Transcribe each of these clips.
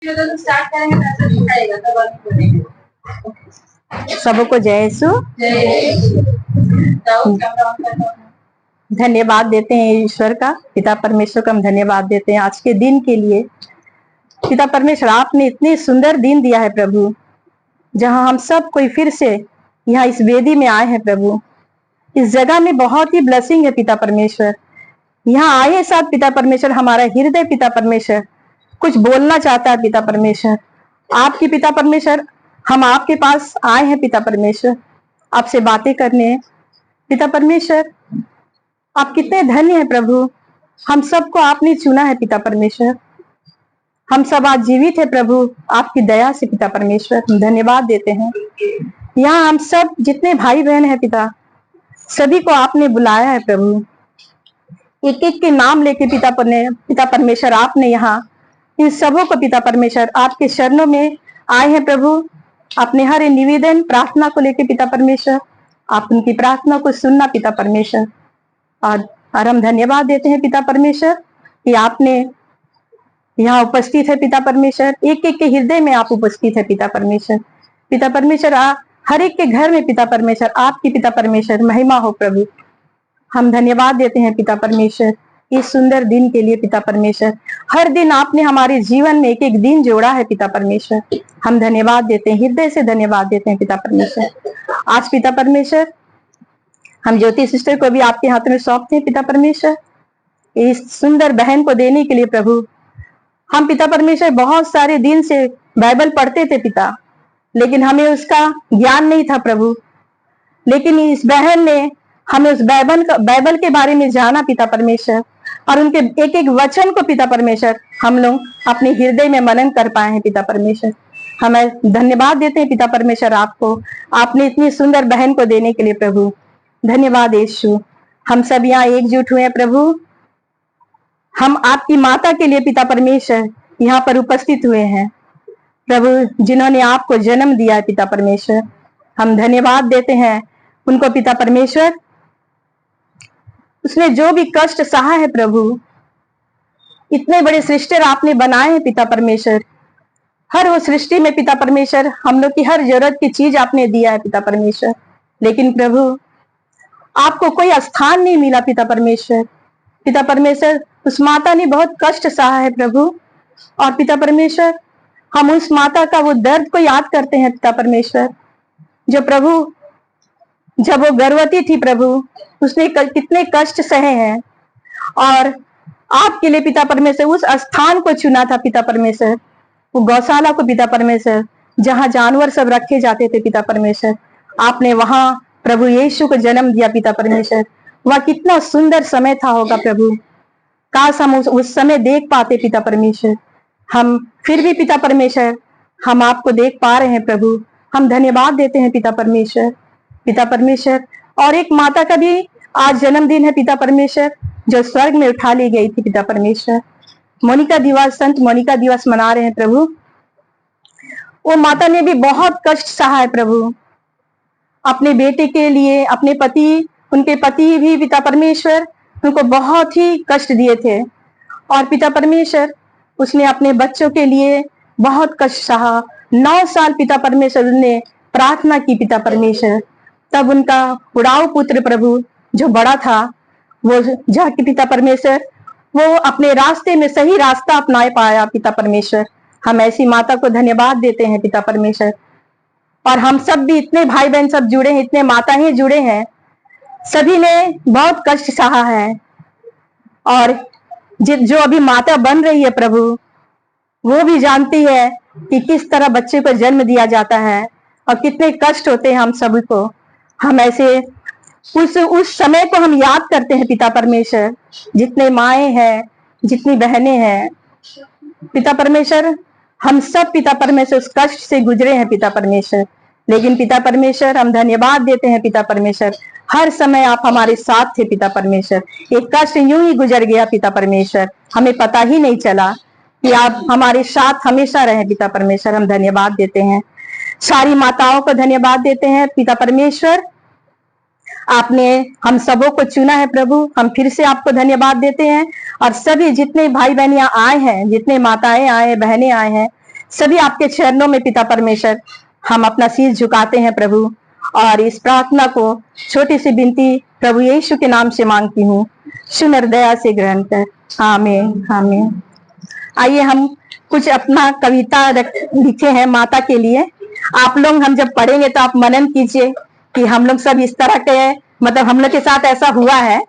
Start करेंगे तो ऐसा दिखाएगा, तब आगे बढ़ेंगे। सबको जय यीशु। धन्यवाद देते हैं ईश्वर का, पिता परमेश्वर का हम धन्यवाद देते हैं आज के दिन के लिए। पिता परमेश्वर, आपने इतने सुंदर दिन दिया है प्रभु, जहां हम सब कोई फिर से यहाँ इस वेदी में आए हैं प्रभु। इस जगह में बहुत ही ब्लेसिंग है पिता परमेश्वर। यहाँ आए साथ पिता परमेश्वर, हमारा हृदय पिता परमेश्वर कुछ बोलना चाहता है पिता परमेश्वर। आपकी पिता परमेश्वर, हम आपके पास आए हैं पिता परमेश्वर, आपसे बातें करने। पिता परमेश्वर, आप कितने धन्य हैं प्रभु, हम सबको आपने चुना है पिता परमेश्वर। हम सब आज जीवित है प्रभु, आपकी दया से पिता परमेश्वर हम धन्यवाद देते हैं। यहाँ हम सब जितने भाई बहन हैं पिता, सभी को आपने बुलाया है प्रभु। एक एक के नाम लेके पिता परमेश्वर आपने यहाँ इन सबों को पिता परमेश्वर आपके चरणों में आए हैं प्रभु। अपने हर निवेदन प्रार्थना को लेके पिता परमेश्वर, आप उनकी प्रार्थना को सुनना पिता परमेश्वर। और हम धन्यवाद देते हैं पिता परमेश्वर कि आपने यहाँ उपस्थित है पिता परमेश्वर। एक एक के हृदय में आप उपस्थित है पिता परमेश्वर। पिता परमेश्वर, हर एक के घर में पिता परमेश्वर आपकी पिता परमेश्वर महिमा हो प्रभु। हम धन्यवाद देते हैं पिता परमेश्वर इस सुंदर दिन के लिए पिता परमेश्वर। हर दिन आपने हमारे जीवन में एक एक दिन जोड़ा है पिता परमेश्वर, हम धन्यवाद देते हैं, हृदय से धन्यवाद देते हैं पिता परमेश्वर। आज पिता परमेश्वर, हम ज्योति सिस्टर को भी आपके हाथ में सौंपते हैं पिता परमेश्वर, इस सुंदर बहन को देने के लिए प्रभु। हम पिता परमेश्वर बहुत सारे दिन से बाइबल पढ़ते थे पिता, लेकिन हमें उसका ज्ञान नहीं था प्रभु। लेकिन इस बहन ने हमें उस बाइबल के बारे में जाना पिता परमेश्वर, और उनके एक एक वचन को पिता परमेश्वर हम लोग अपने हृदय में मनन कर पाए हैं पिता परमेश्वर। हमें धन्यवाद देते हैं पिता परमेश्वर आपको, आपने इतनी सुंदर बहन को देने के लिए प्रभु। धन्यवाद यीशु। हम सब यहाँ एकजुट हुए हैं प्रभु, हम आपकी माता के लिए पिता परमेश्वर यहाँ पर उपस्थित हुए हैं प्रभु, जिन्होंने आपको जन्म दिया है पिता परमेश्वर। हम धन्यवाद देते हैं उनको पिता परमेश्वर। उसने जो भी कष्ट सहा है प्रभु, इतने बड़े सृष्टि आपने बनाए हैं पिता परमेश्वर। हर वो सृष्टि में पिता परमेश्वर हम लोग की हर जरूरत की चीज आपने दिया है पिता परमेश्वर, लेकिन प्रभु आपको कोई स्थान नहीं मिला पिता परमेश्वर। पिता परमेश्वर, उस माता ने बहुत कष्ट सहा है प्रभु, और पिता परमेश्वर हम उस माता का वो दर्द को याद करते हैं पिता परमेश्वर, जो प्रभु जब वो गर्भवती थी प्रभु, उसने कितने कष्ट सहे हैं, और आपके लिए पिता परमेश्वर उस स्थान को चुना था पिता परमेश्वर, वो गौशाला को पिता परमेश्वर, जहां जानवर सब रखे जाते थे पिता परमेश्वर। आपने वहां प्रभु यीशु को जन्म दिया पिता परमेश्वर। वह कितना सुंदर समय था होगा प्रभु, काश हम उस समय देख पाते पिता परमेश्वर। हम फिर भी पिता परमेश्वर हम आपको देख पा रहे हैं प्रभु, हम धन्यवाद देते हैं पिता परमेश्वर। पिता परमेश्वर, और एक माता का भी आज जन्मदिन है पिता परमेश्वर, जो स्वर्ग में उठा ली गई थी पिता परमेश्वर। मोनिका दिवस, संत मोनिका दिवस मना रहे हैं प्रभु। वो माता ने भी बहुत कष्ट सहा है प्रभु, अपने बेटे के लिए, अपने पति, उनके पति भी पिता परमेश्वर उनको बहुत ही कष्ट दिए थे, और पिता परमेश्वर उसने अपने बच्चों के लिए बहुत कष्ट सहा। 9 साल पिता परमेश्वर ने प्रार्थना की पिता परमेश्वर, तब उनका उड़ाऊ पुत्र प्रभु जो बड़ा था, वो जाके पिता परमेश्वर वो अपने रास्ते में सही रास्ता अपना पाया पिता परमेश्वर। हम ऐसी माता को धन्यवाद देते हैं पिता परमेश्वर। और हम सब भी इतने भाई बहन सब जुड़े हैं, इतने माता ही जुड़े हैं, सभी ने बहुत कष्ट सहा है, और जो अभी माता बन रही है प्रभु, वो भी जानती है कि किस तरह बच्चे को जन्म दिया जाता है और कितने कष्ट होते हैं हम सभी को। हम ऐसे उस समय को हम याद करते हैं पिता परमेश्वर, जितने माएँ हैं, जितनी बहनें हैं पिता परमेश्वर, हम सब पिता परमेश्वर उस कष्ट से गुजरे हैं पिता परमेश्वर। लेकिन पिता परमेश्वर हम धन्यवाद देते हैं पिता परमेश्वर, हर समय आप हमारे साथ थे पिता परमेश्वर। एक कष्ट यूं ही गुजर गया पिता परमेश्वर, हमें पता ही नहीं चला कि आप हमारे साथ हमेशा रहे पिता परमेश्वर। हम धन्यवाद देते हैं, सारी माताओं को धन्यवाद देते हैं पिता परमेश्वर। आपने हम सबों को चुना है प्रभु, हम फिर से आपको धन्यवाद देते हैं। और सभी जितने भाई बहन यहाँ आए हैं, जितने माताएं आए, बहनें आए हैं, सभी आपके चरणों में पिता परमेश्वर हम अपना शीश झुकाते हैं प्रभु, और इस प्रार्थना को छोटी सी विनती प्रभु यीशु के नाम से मांगती हूँ, सुन दया से ग्रहण कर। आमीन आमीन। आइए हम कुछ अपना कविता लिखे हैं माता के लिए। आप लोग हम जब पढ़ेंगे तो आप मनन कीजिए कि हम लोग सब इस तरह के, मतलब हम लोग के साथ ऐसा हुआ है,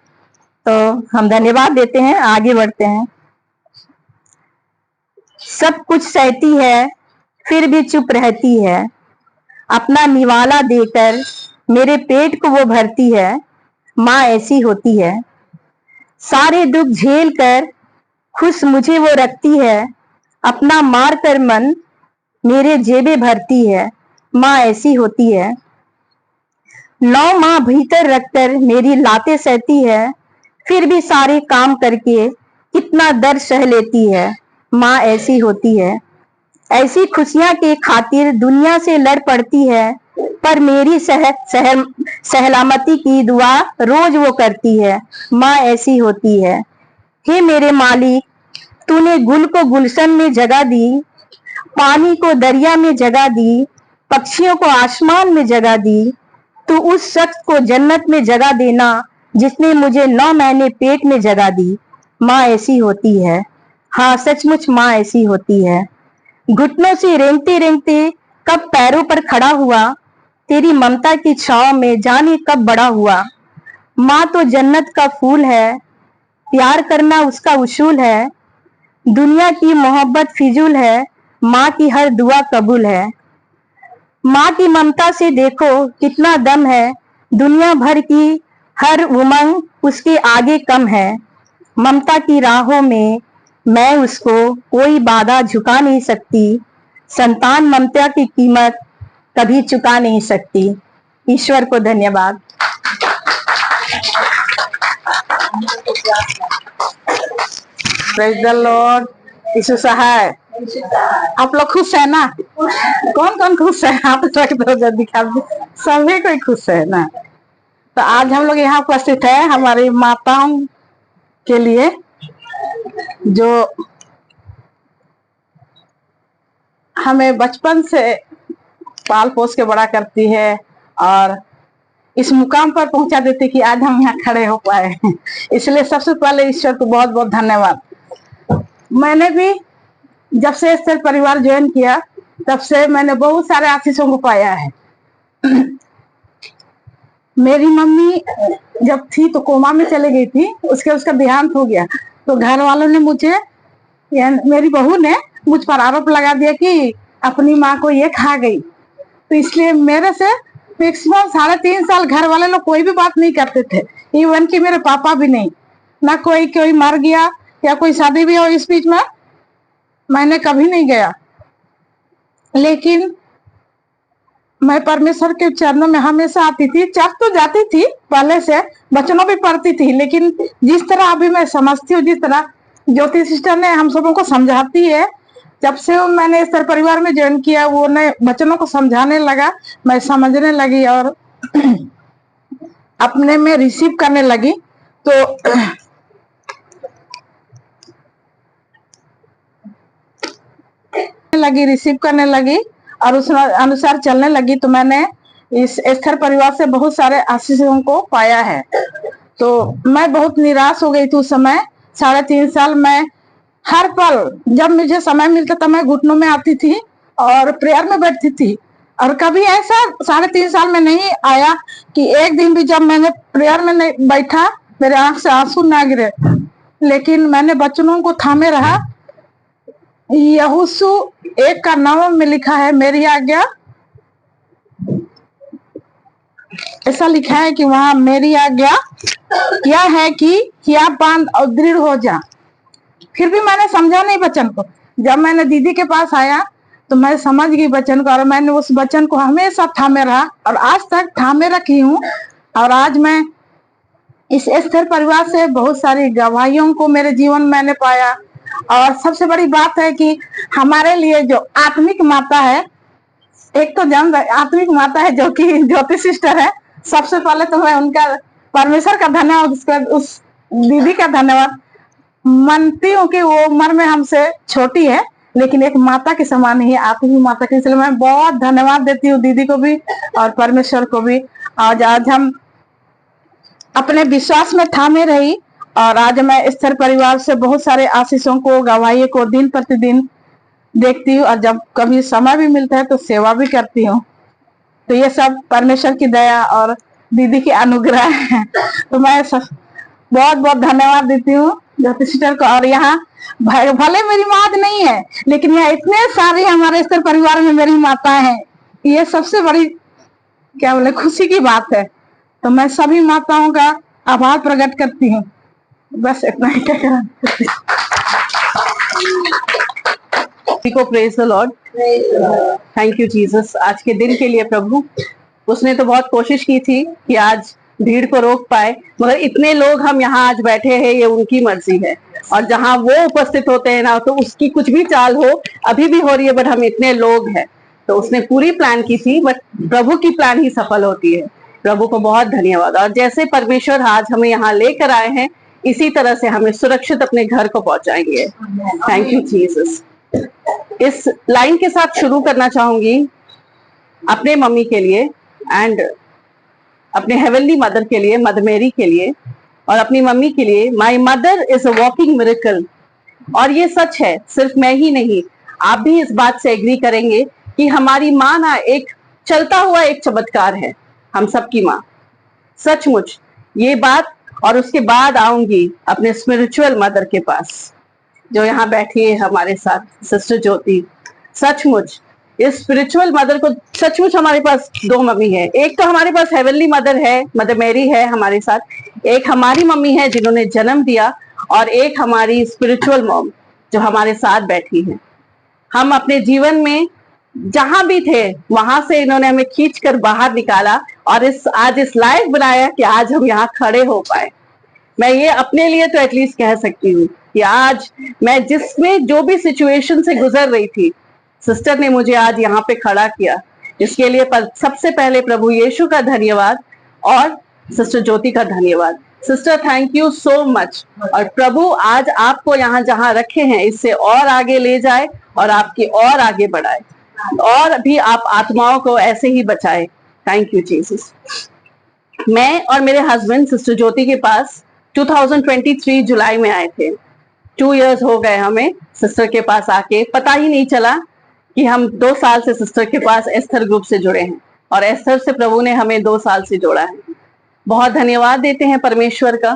तो हम धन्यवाद देते हैं, आगे बढ़ते हैं। सब कुछ सहती है फिर भी चुप रहती है, अपना निवाला देकर मेरे पेट को वो भरती है, माँ ऐसी होती है। सारे दुख झेल कर खुश मुझे वो रखती है, अपना मार कर मन मेरे जेबे भरती है, माँ ऐसी होती है। 9 माह भीतर रखकर मेरी लाते सहती है, फिर भी सारे काम करके कितना दर्द सह लेती है, माँ ऐसी होती है। ऐसी खुशियां के खातिर दुनिया से लड़ पड़ती है, पर मेरी सहलामती की दुआ रोज वो करती है, माँ ऐसी होती है। हे मेरे मालिक, तूने गुल को गुलशन में जगह दी, पानी को दरिया में जगह दी, पक्षियों को आसमान में जगह दी। तू उस शख्स को जन्नत में जगह देना जिसने मुझे 9 महीने पेट में जगह दी, माँ ऐसी होती है। हाँ सचमुच माँ ऐसी होती है। घुटनों से रेंगते रेंगते कब पैरों पर खड़ा हुआ, तेरी ममता की छांव में जाने कब बड़ा हुआ। माँ तो जन्नत का फूल है, प्यार करना उसका उसूल है, दुनिया की मोहब्बत फिजूल है, माँ की हर दुआ कबूल है। माँ की ममता से देखो कितना दम है, दुनिया भर की हर उमंग उसके आगे कम है। ममता की राहों में मैं उसको कोई बाधा झुका नहीं सकती, संतान ममता की कीमत कभी चुका नहीं सकती। ईश्वर को धन्यवाद। Praise the Lord. यीशु सहाय। आप लोग खुश है ना? कौन कौन खुश है? आप लोग दिखा, सभी कोई खुश है ना? तो आज हम लोग यहाँ उपस्थित है हमारी माताओं के लिए, जो हमें बचपन से पाल पोस के बड़ा करती है और इस मुकाम पर पहुंचा देती कि आज हम यहाँ खड़े हो पाए। इसलिए सबसे पहले ईश्वर को बहुत बहुत धन्यवाद। मैंने भी जब से इस परिवार ज्वाइन किया तब से मैंने बहुत सारे आशीषों को पाया है। मेरी मम्मी जब थी तो कोमा में चली गई थी, उसका देहांत हो गया, तो घर वालों ने मुझे, मेरी बहू ने मुझ पर आरोप लगा दिया कि अपनी माँ को ये खा गई। तो इसलिए मेरे से मैक्सिमम 3.5 साल घर वाले लोग कोई भी बात नहीं करते थे, इवन कि मेरे पापा भी नहीं। ना कोई मर गया या कोई शादी भी हो इस बीच में मैंने कभी नहीं गया। लेकिन मैं परमेश्वर के चरणों में हमेशा आती थी। चर्च तो जाती थी पहले से, वचनों भी पढ़ती थी, लेकिन जिस तरह अभी मैं समझती हूँ, जिस तरह ज्योति सिस्टर ने हम सबों को समझाती है, जब से मैंने इस परिवार में ज्वाइन किया, वो ने बच्चों को समझाने लगा, मैं समझने लगी और अपने में रिसीव करने लगी। तो रिसीव करने लगी और उस अनुसार चलने लगी। तो मैंने इस एस्थर परिवार से बहुत सारे आशीषों को पाया है। तो मैं बहुत निराश हो गई थी उस समय। 3.5 साल मैं हर पल जब मुझे समय मिलता था मैं घुटनों में आती थी और प्रेयर में बैठती थी। और कभी ऐसा 3.5 साल में नहीं आया कि एक दिन भी जब मैंने प्रेयर में नहीं बैठा मेरे आंख से आंसू ना गिरे। लेकिन मैंने बच्चों को थामे रहा। यहोशू 1:9 में लिखा है, मेरी आज्ञा, ऐसा लिखा है कि वहां मेरी आज्ञा क्या है कि या बांध और दृढ़ हो जा। फिर भी मैंने समझा नहीं वचन को। जब मैंने दीदी के पास आया तो मैं समझ गई वचन को और मैंने उस वचन को हमेशा थामे रहा और आज तक थामे रखी हूँ। और आज मैं इस एस्थर परिवार से बहुत सारी गवाहियों को मेरे जीवन में मैंने पाया। और सबसे बड़ी बात है कि हमारे लिए जो आत्मिक माता है, एक तो जान आत्मिक माता है जो कि ज्योति सिस्टर है। सबसे पहले तो मैं उनका परमेश्वर का धन्यवाद, उस दीदी का धन्यवाद मानती हूँ कि वो उम्र में हमसे छोटी है, लेकिन एक माता के समान ही आप भी माता के, इसलिए मैं बहुत धन्यवाद देती हूँ दीदी को भी और परमेश्वर को भी। आज हम अपने विश्वास में थामे रही और आज मैं स्तर परिवार से बहुत सारे आशीषों को, गवाही को दिन प्रतिदिन देखती हूँ और जब कभी समय भी मिलता है तो सेवा भी करती हूँ। तो ये सब परमेश्वर की दया और दीदी की अनुग्रह है। तो मैं बहुत बहुत धन्यवाद देती हूँ ज्योति सिस्टर को। और यहाँ भले मेरी माँ नहीं है, लेकिन यहाँ इतने सारे हमारे स्तर परिवार में मेरी माता है, ये सबसे बड़ी क्या बोले खुशी की बात है। तो मैं सभी माताओं का आभार प्रकट करती हूँ। बस इतना ही कहना। को praise the Lord, thank you Jesus आज के दिन के लिए प्रभु। उसने तो बहुत कोशिश की थी कि आज भीड़ को रोक पाए, मगर इतने लोग हम यहाँ आज बैठे हैं ये उनकी मर्जी है। और जहाँ वो उपस्थित होते हैं ना, तो उसकी कुछ भी चाल हो, अभी भी हो रही है, बट हम इतने लोग हैं। तो उसने पूरी प्लान की थी, बट प्रभु की प्लान ही सफल होती है। प्रभु को बहुत धन्यवाद। और जैसे परमेश्वर आज हमें यहाँ लेकर आए हैं, इसी तरह से हमें सुरक्षित अपने घर को पहुंचाएंगे। Thank you Jesus. इस लाइन के साथ शुरू करना चाहूंगी अपने मम्मी के लिए एंड अपने हेवनली मदर के लिए, मदर मेरी के लिए, और अपनी मम्मी के लिए। My mother is a walking miracle. और ये सच है, सिर्फ मैं ही नहीं, आप भी इस बात से एग्री करेंगे कि हमारी माँ ना एक चलता हुआ एक चमत्कार है, हम सबकी माँ, सचमुच ये बात। और उसके बाद आऊंगी अपने स्पिरिचुअल मदर के पास जो यहाँ बैठी है हमारे साथ, सिस्टर ज्योति। सचमुच इस स्पिरिचुअल मदर को, सचमुच हमारे पास दो मम्मी है। एक तो हमारे पास हेवनली मदर है, मदर मेरी है हमारे साथ, एक हमारी मम्मी है जिन्होंने जन्म दिया, और एक हमारी स्पिरिचुअल मॉम जो हमारे साथ बैठी है। हम अपने जीवन में जहां भी थे वहां से इन्होंने हमें खींच कर बाहर निकाला और आज इस लायक बनाया कि आज हम यहाँ खड़े हो पाए। मैं ये अपने लिए तो एटलीस्ट कह सकती हूँ कि आज मैं जिसमें जो भी सिचुएशन से गुजर रही थी, सिस्टर ने मुझे आज यहाँ पे खड़ा किया। इसके लिए सबसे पहले प्रभु यीशु का धन्यवाद और सिस्टर ज्योति का धन्यवाद। Sister thank you so much. और प्रभु आज आपको यहाँ जहाँ रखे हैं इससे और आगे ले जाए और आपकी और आगे बढ़ाए, और भी आप आत्माओं को ऐसे ही बचाए। Thank you Jesus. मैं और मेरे हस्बैंड सिस्टर ज्योति के पास 2023 जुलाई में आए थे। 2 इयर्स हो गए हमें सिस्टर के पास आके। पता ही नहीं चला कि हम 2 साल से सिस्टर के पास एस्थर ग्रुप से जुड़े हैं, और एस्थर से प्रभु ने हमें 2 साल से जोड़ा है। बहुत धन्यवाद देते हैं परमेश्वर का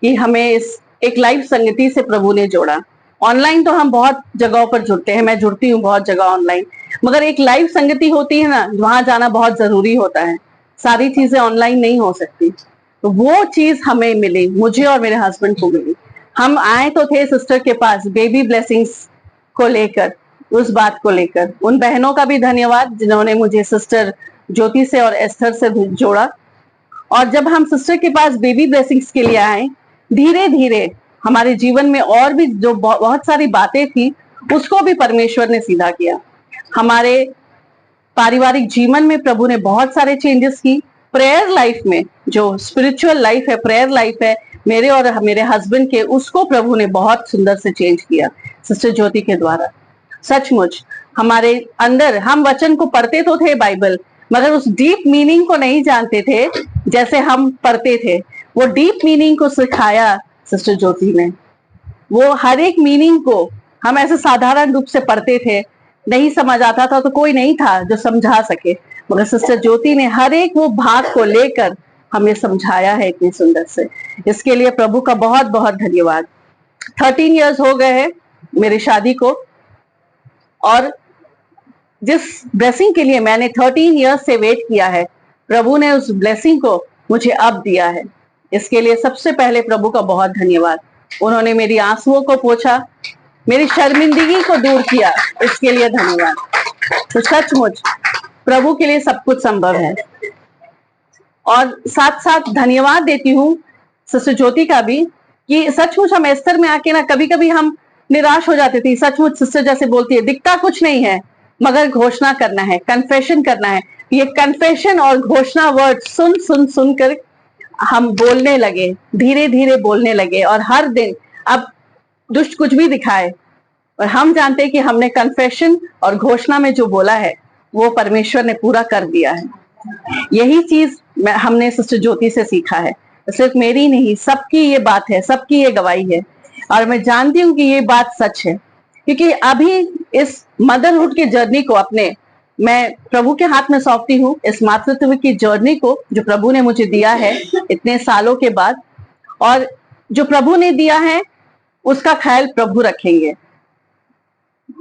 कि हमें इस एक लाइव संगति से प्रभु ने जोड़ा। ऑनलाइन तो हम बहुत जगहों पर जुड़ते हैं, मैं जुड़ती हूँ बहुत जगह ऑनलाइन, मगर एक लाइव संगति होती है ना, वहां जाना बहुत जरूरी होता है। सारी चीजें ऑनलाइन नहीं हो सकती, तो वो चीज हमें मिली, मुझे और मेरे हस्बैंड को मिली। हम आए तो थे सिस्टर के पास बेबी ब्लेसिंग्स को लेकर, उस बात को लेकर। उन बहनों का भी धन्यवाद जिन्होंने मुझे सिस्टर ज्योति से और एस्थर से जोड़ा। और जब हम सिस्टर के पास बेबी ब्लेसिंग्स के लिए आए, धीरे धीरे हमारे जीवन में और भी जो बहुत सारी बातें थी उसको भी परमेश्वर ने सीधा किया। हमारे पारिवारिक जीवन में प्रभु ने बहुत सारे चेंजेस की। प्रेयर लाइफ में, जो स्पिरिचुअल लाइफ है, प्रेयर लाइफ है मेरे और मेरे हस्बैंड के, उसको प्रभु ने बहुत सुंदर से चेंज किया सिस्टर ज्योति के द्वारा। सचमुच हमारे अंदर, हम वचन को पढ़ते तो थे बाइबल, मगर उस डीप मीनिंग को नहीं जानते थे जैसे हम पढ़ते थे। वो डीप मीनिंग को सिखाया सिस्टर ज्योति ने। वो हर एक मीनिंग को हम ऐसे साधारण रूप से पढ़ते थे, नहीं समझ आता था तो कोई नहीं था जो समझा सके, मगर सिस्टर ज्योति ने हर एक वो भाग को लेकर हमें समझाया है इतनी सुंदर से। इसके लिए प्रभु का बहुत बहुत धन्यवाद। 13 इयर्स हो गए हैं मेरी शादी को, और जिस ब्लेसिंग के लिए मैंने 13 इयर्स से वेट किया है, प्रभु ने उस ब्लेसिंग को मुझे अब दिया है। इसके लिए सबसे पहले प्रभु का बहुत धन्यवाद। उन्होंने मेरी आंसुओं को पोंछा, मेरी शर्मिंदगी को दूर किया, इसके लिए धन्यवाद। तो सचमुच प्रभु के लिए सब कुछ संभव है। और साथ साथ धन्यवाद देती हूँ सिस्टर ज्योति का भी कि सचमुच हम एस्थर में आके ना कभी कभी हम निराश हो जाती थी। सचमुच सिस्टर जैसे बोलती है, दिखता कुछ नहीं है मगर घोषणा करना है, कन्फेशन करना है। ये कन्फेशन और घोषणा वर्ड सुन सुन सुन कर हम बोलने लगे, धीरे धीरे बोलने लगे। और हर दिन अब दुष्ट कुछ भी दिखाए, और हम जानते हैं कि हमने कन्फेशन और घोषणा में जो बोला है वो परमेश्वर ने पूरा कर दिया है। यही चीज हमने सिस्टर ज्योति से सीखा है। सिर्फ मेरी नहीं, सबकी ये बात है, सबकी ये गवाही है, और मैं जानती हूँ कि ये बात सच है, क्योंकि अभी इस मदरहुड की जर्नी को मैं प्रभु के हाथ में सौंपती हूँ। इस मातृत्व की जर्नी को जो प्रभु ने मुझे दिया है इतने सालों के बाद, और जो प्रभु ने दिया है उसका ख्याल प्रभु रखेंगे।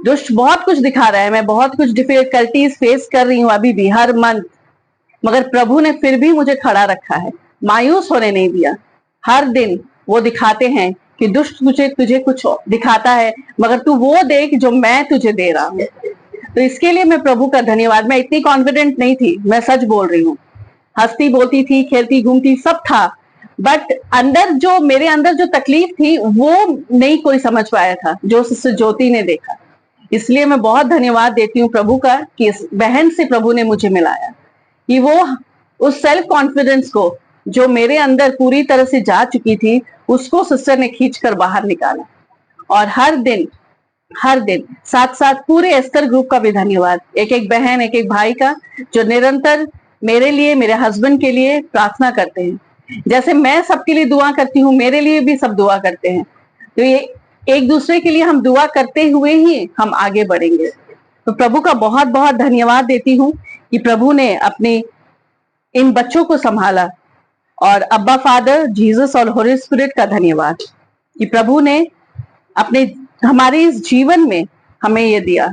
दुष्ट बहुत कुछ दिखा रहा है, मैं बहुत कुछ डिफिकल्टीज फेस कर रही हूँ अभी भी हर मंथ, मगर प्रभु ने फिर भी मुझे खड़ा रखा है, मायूस होने नहीं दिया। हर दिन वो दिखाते हैं कि दुष्ट तुझे कुछ दिखाता है, मगर तू वो देख जो मैं तुझे दे रहा हूँ। तो इसके लिए मैं प्रभु का धन्यवाद। मैं इतनी कॉन्फिडेंट नहीं थी, मैं सच बोल रही हूँ, हंसती बोलती थी, खेलती घूमती सब था, बट मेरे अंदर जो तकलीफ थी वो नहीं कोई समझ पाया था, जो सिस्टर ज्योति ने देखा। इसलिए मैं बहुत धन्यवाद देती हूँ प्रभु का कि इस बहन से प्रभु ने मुझे मिलाया, कि वो उस सेल्फ कॉन्फिडेंस को जो मेरे अंदर पूरी तरह से जा चुकी थी, उसको सिस्टर ने खींचकर बाहर निकाला। और हर दिन साथ साथ पूरे एस्थर ग्रुप का भी धन्यवाद, एक एक बहन, एक एक भाई का, जो निरंतर मेरे लिए, मेरे हस्बैंड के लिए प्रार्थना करते हैं। जैसे मैं सबके लिए दुआ करती हूँ, मेरे लिए भी सब दुआ करते हैं। तो ये एक दूसरे के लिए हम दुआ करते हुए ही हम आगे बढ़ेंगे। तो प्रभु का बहुत बहुत धन्यवाद देती हूँ कि प्रभु ने अपने इन बच्चों को संभाला, और अब्बा फादर, जीसस और होली स्पिरिट का धन्यवाद कि प्रभु ने हमारे इस जीवन में हमें ये दिया।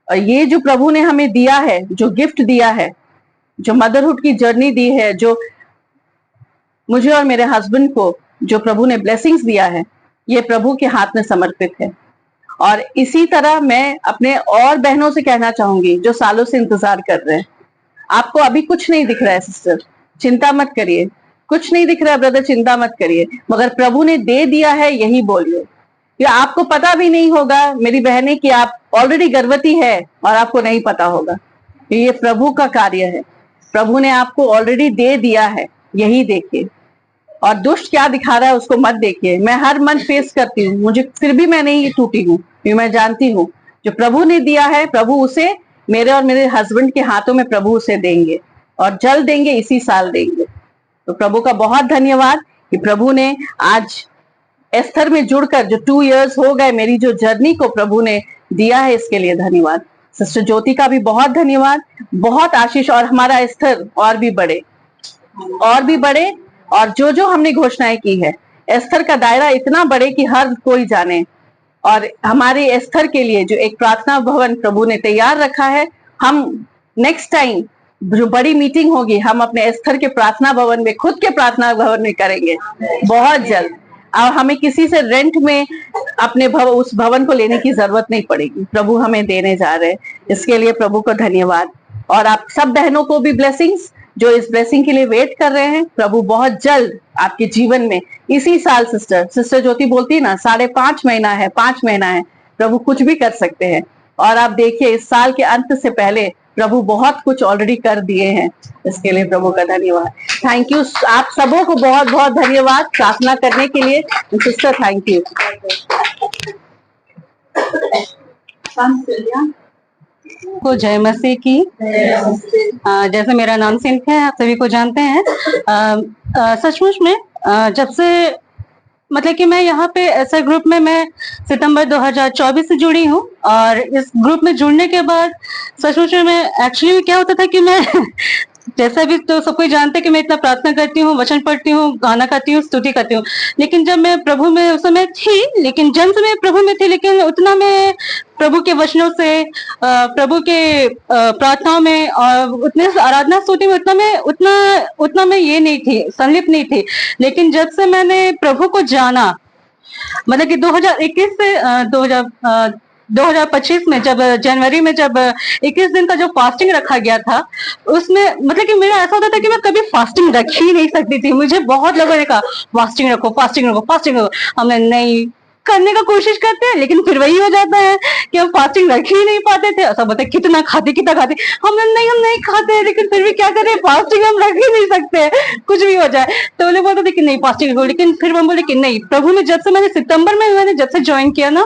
और ये जो प्रभु ने हमें दिया है, जो गिफ्ट दिया है, जो मदरहुड की जर्नी दी है, जो मुझे और मेरे हस्बैंड को जो प्रभु ने ब्लेसिंग्स दिया है, ये प्रभु के हाथ में समर्पित है। और इसी तरह मैं अपने और बहनों से कहना चाहूंगी जो सालों से इंतजार कर रहे हैं, आपको अभी कुछ नहीं दिख रहा है सिस्टर, चिंता मत करिए। कुछ नहीं दिख रहा है ब्रदर, चिंता मत करिए, मगर प्रभु ने दे दिया है यही बोलिए। या आपको पता भी नहीं होगा मेरी बहनें कि आप ऑलरेडी गर्भवती है और आपको नहीं पता होगा, ये प्रभु का कार्य है। प्रभु ने आपको ऑलरेडी दे दिया है, यही देखिए। और दुष्ट क्या दिखा रहा है उसको मत देखिए। मैं हर मंथ फेस करती हूँ, मुझे फिर भी मैं नहीं टूटी हूँ, क्योंकि मैं जानती हूँ जो प्रभु ने दिया है, प्रभु उसे मेरे और मेरे हस्बैंड के हाथों में प्रभु उसे देंगे, और जल्द देंगे, इसी साल देंगे। तो प्रभु का बहुत धन्यवाद कि प्रभु ने आज एस्थर में जुड़कर जो 2 इयर्स हो गए, मेरी जो जर्नी को प्रभु ने दिया है, इसके लिए धन्यवाद। सिस्टर ज्योति का भी बहुत धन्यवाद, बहुत आशीष, और हमारा एस्थर और भी बढ़े, और जो हमने घोषणाएं की है, एस्थर का दायरा इतना बढ़े कि हर कोई जाने। और हमारे एस्थर के लिए जो एक प्रार्थना भवन प्रभु ने तैयार रखा है, हम नेक्स्ट टाइम जो बड़ी मीटिंग होगी, हम अपने एस्थर के प्रार्थना भवन में, खुद के प्रार्थना भवन में करेंगे बहुत जल्द। और हमें किसी से रेंट में अपने उस भवन को लेने की जरूरत नहीं पड़ेगी, प्रभु हमें देने जा रहे हैं। इसके लिए प्रभु को धन्यवाद। और आप सब बहनों को भी ब्लेसिंग्स, जो इस ब्लेसिंग के लिए वेट कर रहे हैं। प्रभु बहुत जल्द आपके जीवन में, इसी साल सिस्टर ज्योति बोलती है ना, 5.5 महीना है, 5 महीना है, प्रभु कुछ भी कर सकते हैं। और आप देखिए इस साल के अंत से पहले प्रभु बहुत कुछ ऑलरेडी कर दिए हैं। इसके लिए प्रभु का धन्यवाद। थैंक यू, आप सबों को बहुत बहुत धन्यवाद प्रार्थना करने के लिए। Sister thank you. को जय मसीह की। जैसे मेरा नाम सिंथ है, आप सभी को जानते हैं। सचमुच में जब से मतलब कि मैं यहाँ पे ऐसा ग्रुप में मैं सितंबर 2024 से जुड़ी हूँ, और इस ग्रुप में जुड़ने के बाद सचमुच में मैं एक्चुअली क्या होता था कि मैं जैसा भी तो सब कोई जानते हैं कि मैं इतना प्रार्थना करती हूँ, वचन पढ़ती हूँ, गाना गाती हूँ, स्तुति करती हूँ, लेकिन जब मैं प्रभु में उस समय थी, लेकिन जन्म से मैं प्रभु में थी, लेकिन उतना मैं प्रभु के वचनों से, प्रभु के प्रार्थनाओं में और उतने आराधना स्तुति में उतना मैं ये नहीं थी, संलिप्त नहीं थी। लेकिन जब से मैंने प्रभु को जाना, मतलब कि 2021 से 2025 में जब जनवरी में जब 21 दिन का जो फास्टिंग रखा गया था, उसमें मतलब कि मेरा ऐसा होता था कि मैं कभी फास्टिंग रख ही नहीं सकती थी। मुझे बहुत लोगों ने कहा फास्टिंग रखो, फास्टिंग रखो, फास्टिंग रखो। हमने नहीं, करने का कोशिश करते हैं, लेकिन फिर वही हो जाता है कि हम फास्टिंग रख ही नहीं पाते थे। सब बोलते कितना खाते हम नहीं खाते, लेकिन फिर भी क्या करें, फास्टिंग हम रख ही नहीं सकते, कुछ भी हो जाए। तो वो लोग बोलते थे कि नहीं फास्टिंग रखो, लेकिन फिर हम बोले कि नहीं, प्रभु में जब से मैंने सितंबर में मैंने जब से ज्वाइन किया ना,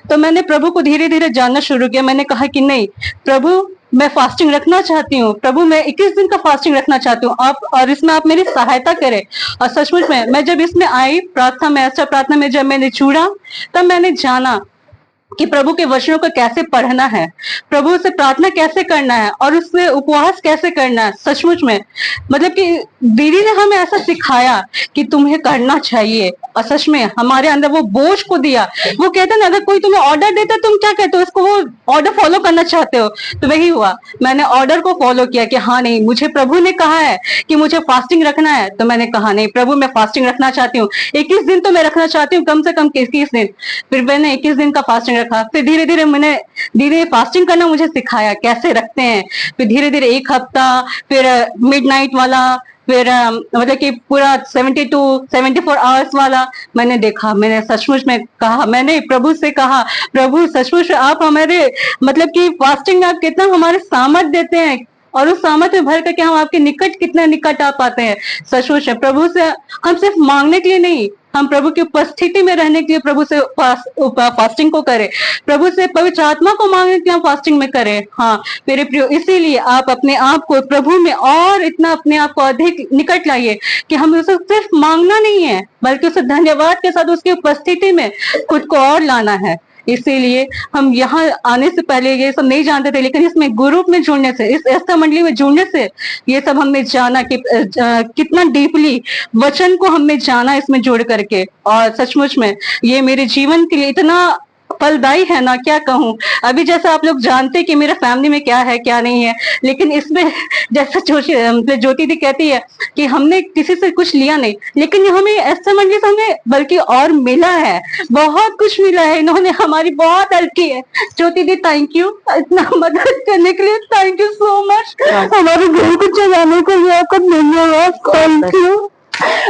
तो मैंने प्रभु को धीरे धीरे जानना शुरू किया। मैंने कहा कि नहीं प्रभु, मैं फास्टिंग रखना चाहती हूँ, प्रभु मैं 21 दिन का फास्टिंग रखना चाहती हूँ आप, और इसमें आप मेरी सहायता करें। और सचमुच में मैं जब इसमें आई प्रार्थना में, ऐसा प्रार्थना में जब मैंने जुड़ा, तब मैंने जाना कि प्रभु के वचनों को कैसे पढ़ना है, प्रभु से प्रार्थना कैसे करना है, और उससे उपवास कैसे करना है। सचमुच में मतलब कि दीदी ने हमें ऐसा सिखाया कि तुम्हें करना चाहिए, और सच में हमारे अंदर वो बोझ को दिया। वो कहते ना, अगर कोई तुम्हें ऑर्डर देता है तुम क्या कहते हो, उसको वो ऑर्डर फॉलो करना चाहते हो। तो वही हुआ, मैंने ऑर्डर को फॉलो किया कि हाँ नहीं, मुझे प्रभु ने कहा है कि मुझे फास्टिंग रखना है, तो मैंने कहा नहीं प्रभु मैं फास्टिंग रखना चाहती हूँ, 21 दिन तो मैं रखना चाहती हूँ, कम से कम 21 दिन। फिर मैंने 21 दिन का फास्टिंग रखा। फिर धीरे धीरे मैंने धीरे फास्टिंग करना मुझे सिखाया कैसे रखते हैं। फिर धीरे धीरे 1 हफ्ता, फिर मिडनाइट वाला, फिर मतलब कि पूरा 70 to 74 आवर्स वाला मैंने देखा। मैंने सचमुच में कहा, मैंने प्रभु से कहा, प्रभु सचमुच आप हमारे मतलब कि फास्टिंग आप कितना हमारे सामर्थ देते हैं, और उस सामर्थ में भर करके हम आपके निकट कितना निकट आ पाते हैं। सचमुच है, प्रभु से हम सिर्फ मांगने के लिए नहीं, हम प्रभु की उपस्थिति में रहने के लिए प्रभु से फास्टिंग को करें, प्रभु से पवित्र आत्मा को मांगने के लिए हम फास्टिंग में करें। हाँ मेरे प्रियो, इसीलिए आप अपने आप को प्रभु में और इतना अपने आप को अधिक निकट लाइए कि हमें उसे सिर्फ मांगना नहीं है, बल्कि उसे धन्यवाद के साथ उसकी उपस्थिति में खुद को और लाना है। इसीलिए हम यहाँ आने से पहले ये सब नहीं जानते थे, लेकिन इसमें ग्रुप में जुड़ने से, इस एस्था मंडली में जुड़ने से ये सब हमने जाना कि कितना डीपली वचन को हमने जाना इसमें जुड़ करके। और सचमुच में ये मेरे जीवन के लिए इतना फलदायी है ना, क्या कहूँ। अभी जैसा आप लोग जानते हैं कि मेरे फैमिली में क्या है क्या नहीं है, लेकिन इसमें जैसा ज्योति दी कहती है कि हमने किसी से कुछ लिया नहीं, लेकिन हमें ऐसा मंडली से हमें बल्कि और मिला है, बहुत कुछ मिला है। इन्होंने हमारी बहुत हेल्प की है। ज्योति दी थैंक यू, इतना मदद करने के लिए थैंक यू सो मच। हमारे घर को चलाने के लिए आपका धन्यवाद, थैंक यू।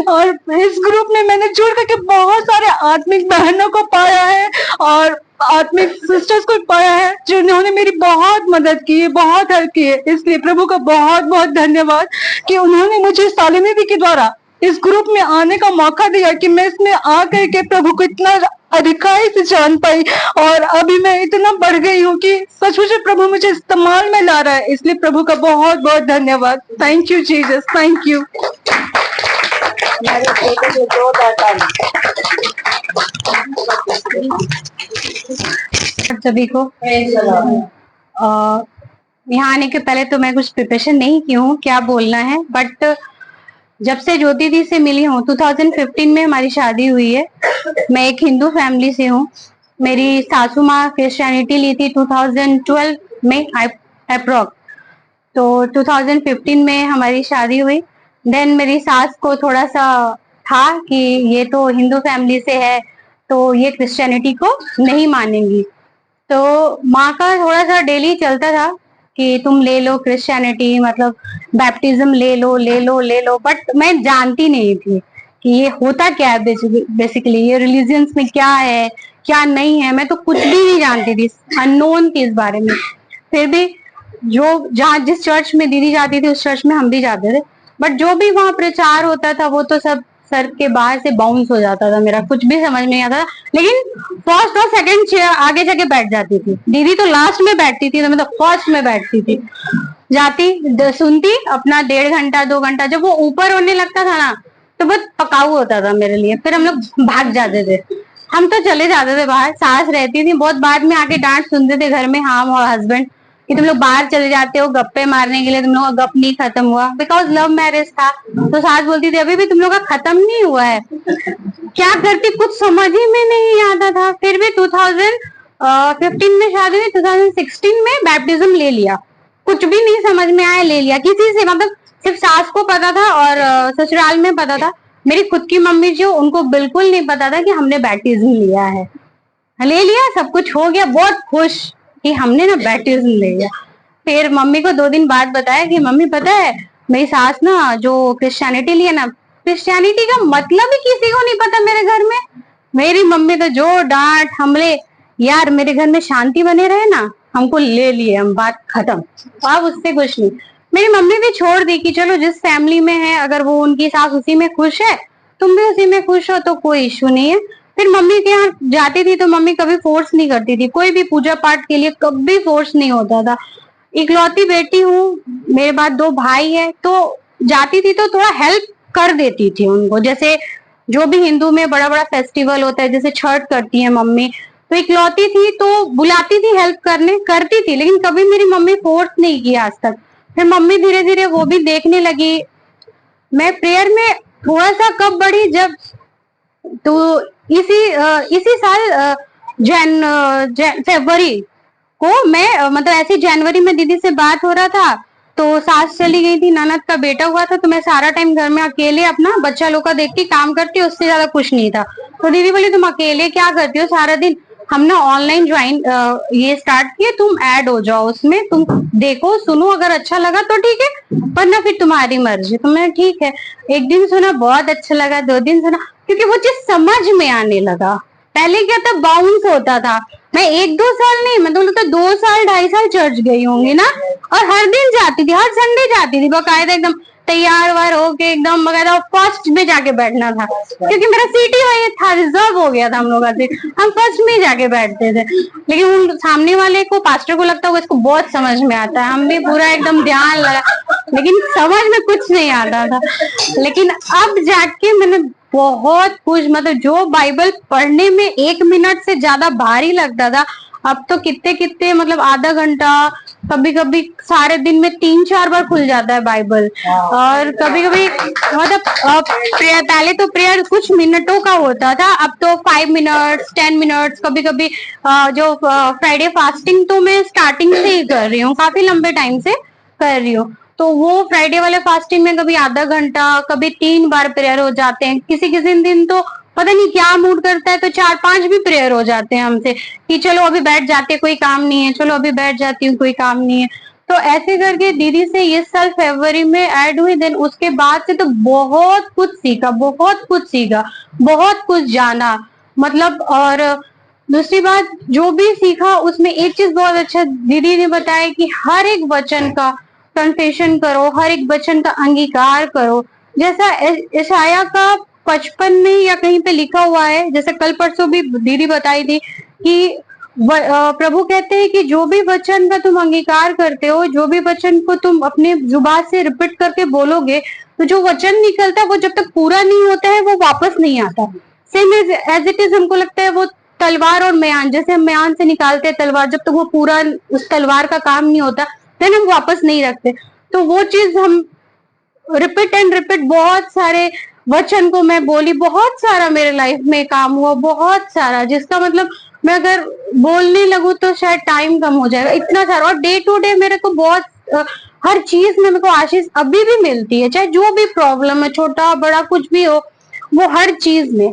और इस ग्रुप में मैंने जुड़ करके बहुत सारे आत्मिक बहनों को पाया है और आत्मिक सिस्टर्स को पाया है, जिन्होंने मेरी बहुत मदद की है, बहुत हेल्प की है। इसलिए प्रभु का बहुत बहुत धन्यवाद कि उन्होंने मुझे शालिनी दी के द्वारा इस ग्रुप में आने का मौका दिया कि मैं इसमें आकर के प्रभु को इतना अधिकाई से जान पाई, और अभी मैं इतना बढ़ गई हूँ कि सचमुच प्रभु मुझे इस्तेमाल में ला रहा है। इसलिए प्रभु का बहुत बहुत धन्यवाद। Thank you Jesus, thank you. सभी को यहाँ आने के पहले तो मैं कुछ प्रिपरेशन नहीं की हूँ क्या बोलना है, बट जब से ज्योति दी से मिली हूँ 2015 में हमारी शादी हुई है। मैं एक हिंदू फैमिली से हूँ। मेरी सासू माँ क्रिश्चियनिटी ली थी 2012 में अप्रॉक्स, तो 2015 में हमारी शादी हुई। देन मेरी सास को थोड़ा सा था कि ये तो हिंदू फैमिली से है तो ये क्रिश्चियनिटी को नहीं मानेंगी, तो माँ का थोड़ा सा डेली चलता था कि तुम ले लो क्रिश्चियनिटी, मतलब बैप्टिज्म ले लो ले लो ले लो। बट मैं जानती नहीं थी कि ये होता क्या है, बेसिकली ये रिलीजियंस में क्या है क्या नहीं है, मैं तो कुछ भी नहीं जानती थी, अननोन थी इस बारे में। फिर भी जो जहाँ जिस चर्च में दीदी जाती थी उस चर्च में हम भी जाते थे, बट जो भी वहाँ प्रचार होता था वो तो सब सर के बाहर से बाउंस हो जाता था, मेरा कुछ भी समझ नहीं आता था। लेकिन फर्स्ट और सेकंड चेयर आगे जाके बैठ जाती थी, दीदी तो लास्ट में बैठती थी, तो मैं तो फर्स्ट में बैठती थी। जाती सुनती अपना 1.5 घंटा 2 घंटा, जब वो ऊपर होने लगता था ना तो बहुत पकाऊ होता था मेरे लिए। फिर हम लोग भाग जाते थे, हम तो चले जाते थे बाहर। सास रहती थी, बहुत बाद में आके डांट सुनते थे घर में, हम और हस्बैंड, कि तुम लोग बाहर चले जाते हो गप्पे मारने के लिए, तुम लोग का गप नहीं खत्म हुआ, बिकॉज लव मैरिज था। तो सास बोलती थी अभी भी तुम लोग का खत्म नहीं हुआ है। क्या करती कुछ समझ ही में नहीं आता था। फिर भी 2015 में शादी हुई, 2016 में बैप्टिज्म ले लिया, कुछ भी नहीं समझ में आया, ले लिया किसी से, मतलब सिर्फ सास को पता था और ससुराल में पता था। मेरी खुद की मम्मी जो, उनको बिल्कुल नहीं पता था कि हमने बैप्टिज्म लिया है। ले लिया, सब कुछ हो गया, बहुत खुश कि हमने ना बैप्टिज्म ले लिया। फिर मम्मी को 2 दिन बाद बताया कि मम्मी पता है मेरी सास ना जो क्रिश्चियनिटी लिया ना, क्रिश्चियनिटी का मतलब ही किसी को नहीं पता मेरे घर में। मेरी मम्मी तो जो डांट हमले, यार मेरे घर में शांति बने रहे ना, हमको ले लिए, हम बात खत्म, अब उससे कुछ नहीं। मेरी मम्मी भी छोड़ दी कि चलो जिस फैमिली में है, अगर वो उनकी सास उसी में खुश है, तुम भी उसी में खुश हो तो कोई इश्यू नहीं है। फिर मम्मी के यहाँ जाती थी तो मम्मी कभी फोर्स नहीं करती थी, कोई भी पूजा पाठ के लिए कभी फोर्स नहीं होता था। इकलौती बेटी हूँ, मेरे बाद 2 भाई है, तो जाती थी तो थोड़ा हेल्प कर देती थी उनको, जैसे जो भी हिंदू में बड़ा बड़ा फेस्टिवल होता है, जैसे छठ करती है मम्मी, तो इकलौती थी तो बुलाती थी हेल्प करने, करती थी, लेकिन कभी मेरी मम्मी फोर्स नहीं किया आज तक। फिर मम्मी धीरे धीरे वो भी देखने लगी। मैं प्रेयर में थोड़ा सा कब बढ़ी, जब तो इसी साल फरवरी को मैं मतलब ऐसे जनवरी में दीदी से बात हो रहा था, तो सास चली गई थी, ननद का बेटा हुआ था, तो मैं सारा टाइम घर में अकेले अपना बच्चा लोग का देखती काम करती, उससे ज्यादा कुछ नहीं था। तो दीदी बोली तुम अकेले क्या करती हो सारा दिन, हम ना ऑनलाइन ज्वाइन ये स्टार्ट किए, तुम ऐड हो जाओ उसमें, तुम देखो सुनो, अगर अच्छा लगा तो ठीक है, वरना फिर तुम्हारी मर्जी। तो मैं ठीक है, एक दिन सुना बहुत अच्छा लगा, 2 दिन सुना, क्योंकि वो चीज समझ में आने लगा। पहले क्या था, बाउंस होता था। मैं 1-2 साल नहीं, मैं तो 2 साल 2.5 साल चर्च गई होंगी ना, और हर दिन जाती थी, हर संडे जाती थी, बकायदा एकदम तैयार वार होके एकदम बकायदा फर्स्ट में जाके बैठना था, क्योंकि मेरा सीट ही वही था, रिजर्व हो गया था हम लोग का सीट, हम फर्स्ट में जाके बैठते थे। लेकिन उन सामने वाले को, पास्टर को लगता है इसको बहुत समझ में आता है, हम भी पूरा एकदम ध्यान लगा, लेकिन समझ में कुछ नहीं आता था। लेकिन अब जाके मैंने बहुत कुछ, मतलब जो बाइबल पढ़ने में 1 मिनट से ज्यादा भारी लगता था, अब तो कितने कितने मतलब आधा घंटा, कभी कभी सारे दिन में 3-4 बार खुल जाता है बाइबल। और कभी कभी मतलब पहले तो प्रेयर कुछ मिनटों का होता था, अब तो 5 मिनट्स 10 मिनट्स, कभी कभी जो फ्राइडे फास्टिंग तो मैं स्टार्टिंग से ही कर रही हूँ, काफी लंबे टाइम से कर रही हूँ, तो वो फ्राइडे वाले फास्टिंग में कभी आधा घंटा, कभी 3 बार प्रेयर हो जाते हैं। किसी किसी दिन तो पता नहीं क्या मूड करता है तो 4-5 भी प्रेयर हो जाते हैं हमसे, कि चलो अभी बैठ जाते, कोई काम नहीं है, चलो अभी बैठ जाती हूँ, कोई काम नहीं है। तो ऐसे करके दीदी से इस साल फरवरी में ऐड हुई, देन उसके बाद से तो बहुत कुछ सीखा, बहुत कुछ सीखा, बहुत कुछ जाना, मतलब। और दूसरी बात जो भी सीखा उसमें एक चीज बहुत अच्छा दीदी ने बताया कि हर एक वचन का कन्फेशन करो, हर एक वचन का अंगीकार करो। जैसा यशाया का 55 में या कहीं पे लिखा हुआ है, जैसे कल परसों भी दीदी बताई थी कि प्रभु कहते हैं कि जो भी वचन का तुम अंगीकार करते हो, जो भी वचन को तुम अपने जुबान से रिपीट करके बोलोगे, तो जो वचन निकलता है वो जब तक पूरा नहीं होता है वो वापस नहीं आता। सेम एज इट इज हमको लगता है वो तलवार और म्यान, जैसे हम म्यान से निकालते हैं तलवार, जब तक वो पूरा उस तलवार का काम नहीं होता देन हम वापस नहीं रखते। तो वो चीज हम रिपीट एंड रिपीट, बहुत सारे वचन को मैं बोली, बहुत सारा मेरे लाइफ में काम हुआ, बहुत सारा, जिसका मतलब मैं अगर बोलने लगूं तो शायद टाइम कम हो जाएगा, इतना सारा। और डे टू डे मेरे को बहुत हर चीज में मेरे को आशीष अभी भी मिलती है, चाहे जो भी प्रॉब्लम है, छोटा बड़ा कुछ भी हो, वो हर चीज में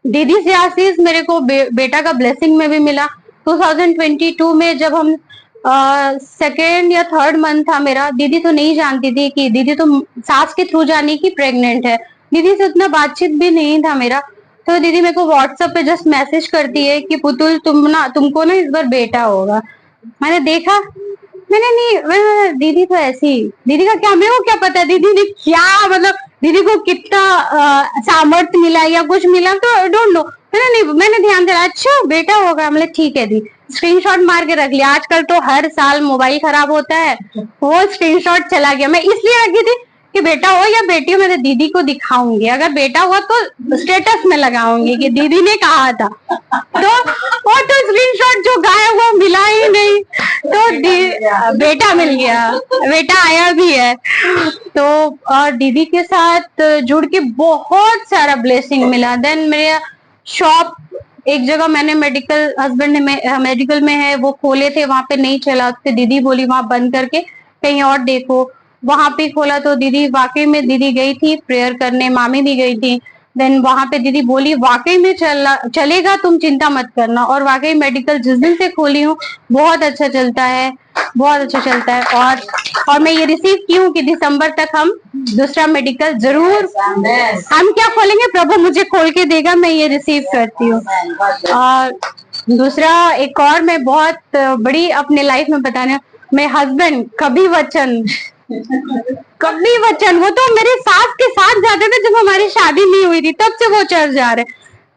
दीदी से आशीष मेरे को बेटा का ब्लेसिंग में भी मिला। 2022 में जब हम 2nd या 3rd मंथ था मेरा, दीदी तो नहीं जानती थी कि दीदी तो सास के थ्रू जानी की प्रेग्नेंट है, दीदी से उतना बातचीत भी नहीं था मेरा। तो दीदी मेरे को व्हाट्सएप पे जस्ट मैसेज करती है कि पुतुल तुमको ना इस बार बेटा होगा। मैंने देखा, मैंने नहीं, दीदी तो ऐसी, दीदी का क्या, मेरे को क्या पता दीदी ने क्या, मतलब दीदी को कितना सामर्थ्य मिला या कुछ मिला, तो डोंट नो। मैंने ध्यान दिया, अच्छा बेटा होगा, मतलब ठीक है दी, स्क्रीनशॉट मार के रख लिया। आजकल तो हर साल मोबाइल खराब होता है, वो स्क्रीनशॉट चला गया। मैं इसलिए रखी थी कि बेटा हो या बेटी हो, मैं दीदी को दिखाऊंगी, अगर बेटा हुआ तो स्टेटस में लगाऊंगी कि दीदी ने कहा था। तो स्क्रीनशॉट जो गायब वो मिला ही नहीं, तो बेटा मिल गया, बेटा आया भी है। तो और दीदी के साथ जुड़ के बहुत सारा ब्लेसिंग मिला। देन मेरे शॉप एक जगह मैंने मेडिकल, हस्बैंड ने मेडिकल में है वो खोले थे, वहां पे नहीं चला, तो दीदी बोली वहां बंद करके कहीं और देखो, वहां पे खोला। तो दीदी वाकई में दीदी गई थी प्रेयर करने, मामी भी गई थी। देन वहां पे दीदी बोली वाकई में चलेगा, तुम चिंता मत करना। और वाकई मेडिकल जिस दिन से खोली हूँ बहुत अच्छा चलता है, बहुत अच्छा चलता है। और और मैं ये रिसीव की हूँ कि दिसंबर तक हम दूसरा मेडिकल जरूर, हम क्या खोलेंगे प्रभु मुझे खोल के देगा, मैं ये रिसीव करती हूँ। और दूसरा एक और मैं बहुत बड़ी अपने लाइफ में बताना, मैं हस्बैंड कभी वचन, वो तो मेरे सास के साथ जाते थे जब हमारी शादी नहीं हुई थी, तब से वो चर्च जा रहे,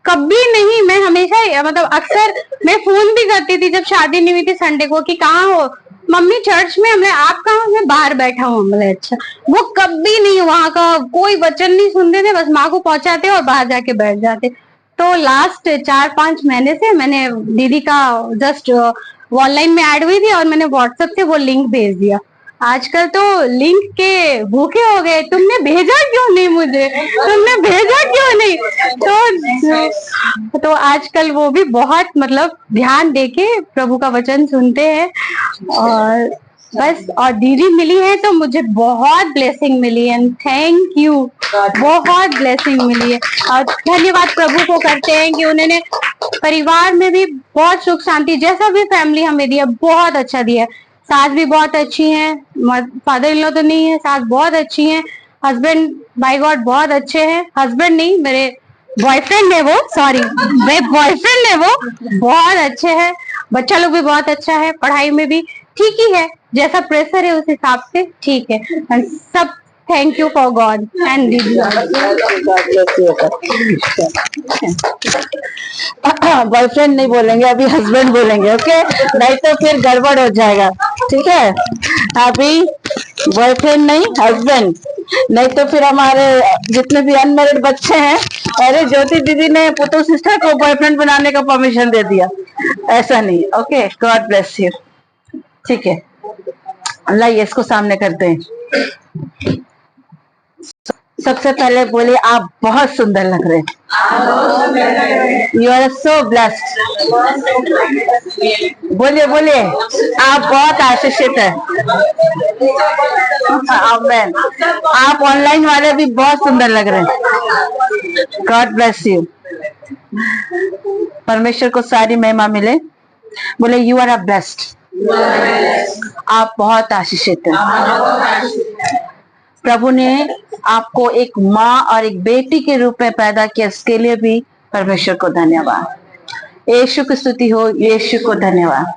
कभी नहीं। मैं हमेशा मतलब अक्सर मैं फोन भी करती थी जब शादी नहीं हुई थी संडे को कि कहाँ हो, मम्मी चर्च में। हमने आप कहाँ, मैं बाहर बैठा हूँ। हमने अच्छा, वो कभी नहीं, वहां का कोई वचन नहीं सुनते थे, बस माँ को पहुंचाते और बाहर जाके बैठ जाते। तो लास्ट 4-5 महीने से मैंने दीदी का जस्ट ऑनलाइन में ऐड हुई थी और मैंने व्हाट्सएप से वो लिंक भेज दिया। आजकल तो लिंक के भूखे हो गए, तुमने भेजा क्यों नहीं मुझे, तुमने भेजा क्यों नहीं। तो आजकल वो भी बहुत मतलब ध्यान देके प्रभु का वचन सुनते हैं। और बस, और दीदी मिली है तो मुझे बहुत ब्लेसिंग मिली है, थैंक यू, बहुत ब्लेसिंग मिली है। और धन्यवाद प्रभु को करते हैं कि उन्होंने परिवार में भी बहुत सुख शांति, जैसा भी फैमिली हमें दिया बहुत अच्छा दिया। सास भी बहुत अच्छी हैं, फादर इन लॉ तो नहीं है, सास बहुत अच्छी हैं, हस्बैंड बाय गॉड बहुत अच्छे हैं, हस्बैंड नहीं मेरे बॉयफ्रेंड है वो, सॉरी मेरे बॉयफ्रेंड है वो, बहुत अच्छे हैं। बच्चा लोग भी बहुत अच्छा है, पढ़ाई में भी ठीक ही है, जैसा प्रेशर है उस हिसाब से ठीक है। And सब thank you for God and दीदी। बॉयफ्रेंड नहीं बोलेंगे, अभी हस्बैंड बोलेंगे, ओके, नहीं तो फिर गड़बड़ हो जाएगा, ठीक है। अभी बॉयफ्रेंड नहीं, हस्बैंड, नहीं तो फिर हमारे जितने भी अनमैरिड बच्चे हैं, अरे ज्योति दीदी ने पुतु सिस्टर को बॉयफ्रेंड बनाने का परमिशन दे दिया, ऐसा नहीं, ओके, गॉड ब्लेस यू, ठीक है। लाइए इसको सामने करते हैं। सबसे पहले बोले आप बहुत सुंदर लग रहे हैं, यू आर सो ब्लेस्ड। बोलिए बोलिए, आप बहुत आशीषित है। आमेन। आप ऑनलाइन वाले भी बहुत सुंदर लग रहे हैं, गॉड ब्लेस यू। परमेश्वर को सारी महिमा मिले। बोले यू आर अ ब्लेस्ड, आप बहुत आशीषित हैं। प्रभु ने आपको एक माँ और एक बेटी के रूप में पैदा किया, इसके लिए भी परमेश्वर को धन्यवाद। यीशु की स्तुति हो, यीशु को धन्यवाद।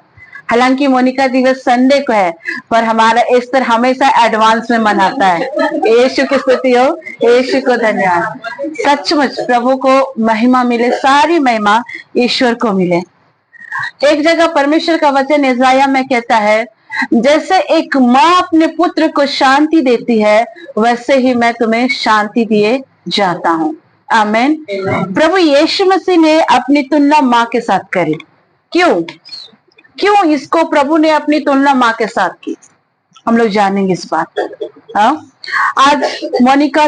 हालांकि मोनिका दिवस संडे को है, पर हमारा ईस्टर हमेशा एडवांस में मनाता है। यीशु की स्तुति हो, यीशु को धन्यवाद। सचमुच प्रभु को महिमा मिले, सारी महिमा ईश्वर को मिले। एक जगह परमेश्वर का वचन इज़ाया में कहता है, जैसे एक माँ अपने पुत्र को शांति देती है, वैसे ही मैं तुम्हें शांति दिए जाता हूँ। आमीन। प्रभु यीशु मसीह ने अपनी तुलना माँ के साथ करी। क्यों इसको प्रभु ने अपनी तुलना माँ के साथ की, हम लोग जानेंगे इस बात। हाँ, आज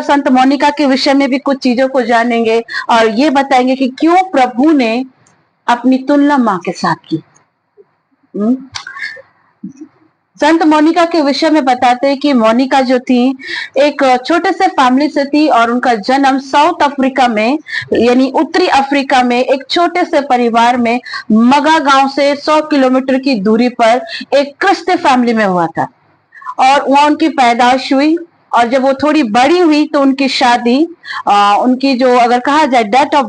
संत मोनिका के विषय में भी कुछ चीजों को जानेंगे और ये बताएंगे कि क्यों प्रभु ने अपनी तुलना माँ के साथ की। संत मोनिका के विषय में बताते हैं कि मोनिका जो थी एक छोटे से फैमिली से थी और उनका जन्म साउथ अफ्रीका में, यानी उत्तरी अफ्रीका में एक छोटे से परिवार में मगा गांव से 100 किलोमीटर की दूरी पर एक क्रिस्ती फैमिली में हुआ था। और वहां उनकी पैदाइश हुई और जब वो थोड़ी बड़ी हुई तो उनकी शादी, उनकी जो अगर कहा जाए डेट ऑफ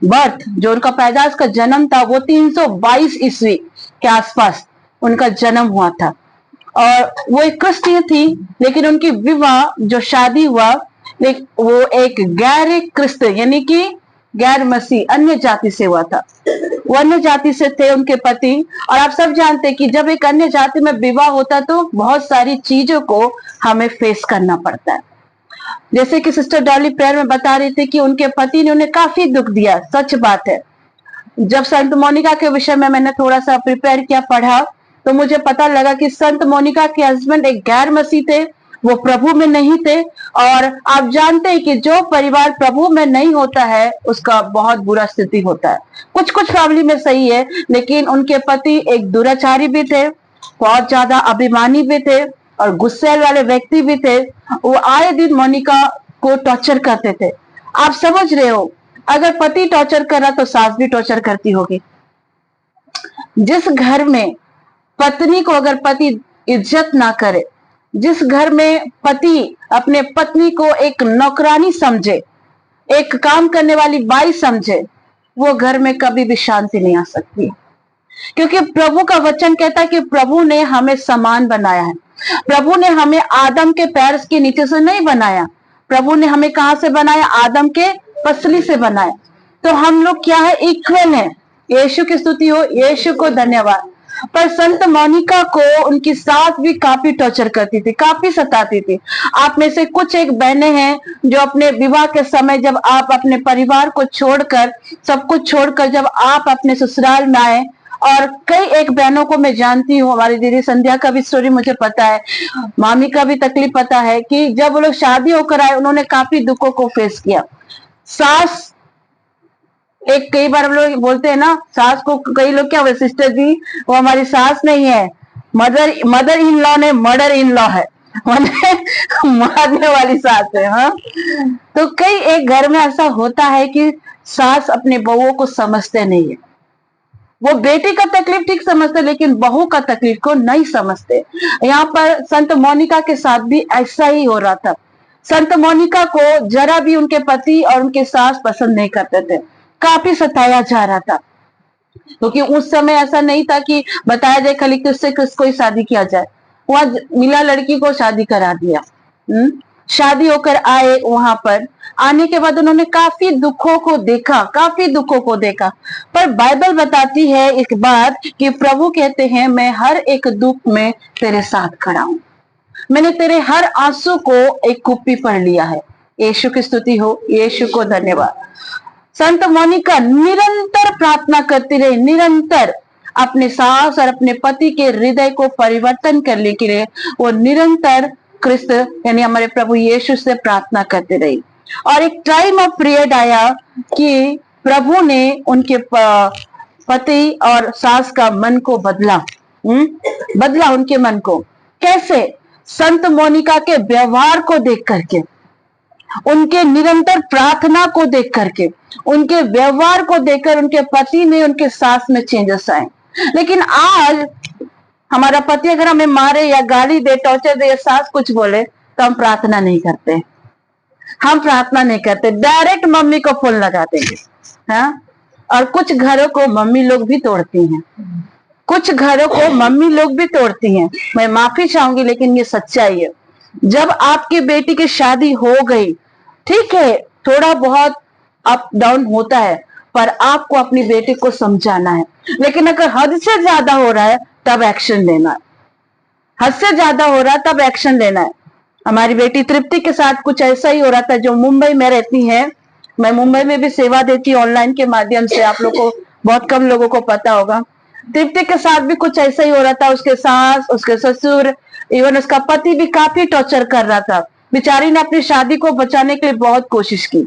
बर्थ, जो उनका पैदाइश का जन्म था, वो 322 ईस्वी के आसपास उनका जन्म हुआ था। और वो एक क्रिस्टियन थी, लेकिन उनकी विवाह जो शादी हुआ वो एक गैर क्रिस्तियन यानी कि गैर मसीह अन्य जाति से हुआ था। वो अन्य जाति से थे उनके पति। और आप सब जानते हैं कि जब एक अन्य जाति में विवाह होता है तो बहुत सारी चीजों को हमें फेस करना पड़ता है। जैसे कि सिस्टर डॉली प्रेयर में बता रही थी कि उनके पति ने उन्हें काफी दुख दिया। सच बात है। जब संत मोनिका के विषय में मैंने थोड़ा सा प्रिपेयर किया, पढ़ा, तो मुझे पता लगा कि संत मोनिका के हस्बैंड एक गैर मसीह थे, वो प्रभु में नहीं थे। और आप जानते हैं कि जो परिवार प्रभु में नहीं होता है उसका बहुत बुरा स्थिति होता है। कुछ कुछ फैमिली में सही है, लेकिन उनके पति एक दुराचारी भी थे, बहुत ज्यादा अभिमानी भी थे और गुस्से वाले व्यक्ति भी थे। वो आए दिन मोनिका को टॉर्चर करते थे। आप समझ रहे हो, अगर पति टॉर्चर कर रहा तो सास भी टॉर्चर करती होगी। जिस घर में पत्नी को अगर पति इज्जत ना करे, जिस घर में पति अपने पत्नी को एक नौकरानी समझे, एक काम करने वाली बाई समझे, वो घर में कभी भी शांति नहीं आ सकती। क्योंकि प्रभु का वचन कहता है कि प्रभु ने हमें समान बनाया है। प्रभु ने हमें आदम के पैर के नीचे से नहीं बनाया। प्रभु ने हमें कहां से बनाया? आदम के पसली से बनाया। तो हम लोग क्या है? इक्वल है। यीशु की स्तुति हो, यीशु को धन्यवाद। पर संत मोनिका को उनकी सास भी काफी टॉर्चर करती थी, काफी सताती थी। आप में से कुछ एक बहनें हैं जो अपने विवाह के समय, जब आप अपने परिवार को छोड़कर, सब कुछ छोड़कर जब आप अपने ससुराल में आए, और कई एक बहनों को मैं जानती हूँ, हमारी दीदी संध्या का भी स्टोरी मुझे पता है, मामी का भी तकलीफ पता है कि जब वो लोग शादी होकर आए उन्होंने काफी दुखों को फेस किया। सास एक, कई बार हम लोग बोलते हैं ना, सास को कई लोग क्या बोले, सिस्टर जी वो हमारी सास नहीं है, मदर इन लॉ ने मर्डर इन लॉ है, मारने वाली सास है। हाँ, तो कई एक घर में ऐसा होता है कि सास अपने बहुओं को समझते नहीं है। वो बेटी का तकलीफ ठीक समझते लेकिन बहू का तकलीफ को नहीं समझते। यहाँ पर संत मोनिका के साथ भी ऐसा ही हो रहा था। संत मोनिका को जरा भी उनके पति और उनके सास पसंद नहीं करते थे, काफी सताया जा रहा था। क्योंकि उस समय ऐसा नहीं था कि बताया जाए खाली किससे किसको ही शादी किया जाए। वहां मिला, लड़की को शादी करा दिया। शादी होकर आए, वहां पर आने के बाद उन्होंने काफी दुखों को देखा, काफी दुखों को देखा। पर बाइबल बताती है एक बात कि प्रभु कहते हैं, मैं हर एक दुख में तेरे साथ खड़ा हूं, मैंने तेरे हर आंसू को एक कुप्पी पढ़ लिया है। यीशु की स्तुति हो, यीशु को धन्यवाद। संत मोनिका निरंतर प्रार्थना करती रही, निरंतर अपने सास और अपने पति के हृदय को परिवर्तन करने के लिए वो निरंतर क्रिस्त यानी हमारे प्रभु यीशु से प्रार्थना करती रही। और एक टाइम ऑफ पीरियड आया कि प्रभु ने उनके पति और सास का मन को बदला, बदला उनके मन को। कैसे? संत मोनिका के व्यवहार को देख करके, उनके निरंतर प्रार्थना को देख करके, उनके व्यवहार को देखकर उनके पति में, उनके सास में चेंजेस आए। लेकिन आज हमारा पति अगर हमें मारे या गाली दे, टॉर्चर दे या सास कुछ बोले तो हम प्रार्थना नहीं करते, हम प्रार्थना नहीं करते, डायरेक्ट मम्मी को फोन लगा देंगे। हाँ, और कुछ घरों को मम्मी लोग भी तोड़ती हैं, कुछ घरों को मम्मी लोग भी तोड़ती हैं। मैं माफी चाहूंगी लेकिन ये सच्चाई है। जब आपकी बेटी की शादी हो गई, ठीक है, थोड़ा बहुत अप डाउन होता है, पर आपको अपनी बेटी को समझाना है। लेकिन अगर हद से ज्यादा हो रहा है तब एक्शन लेना है, हद से ज्यादा हो रहा है तब एक्शन लेना है। हमारी बेटी तृप्ति के साथ कुछ ऐसा ही हो रहा था, जो मुंबई में रहती है। मैं मुंबई में भी सेवा देती हूँ ऑनलाइन के माध्यम से, आप लोग को बहुत कम लोगों को पता होगा। तृप्ति के साथ भी कुछ ऐसा ही हो रहा था। उसके सास, उसके ससुर, इवन उसका पति भी काफी टॉर्चर कर रहा था। बेचारी ने अपनी शादी को बचाने के लिए बहुत कोशिश की।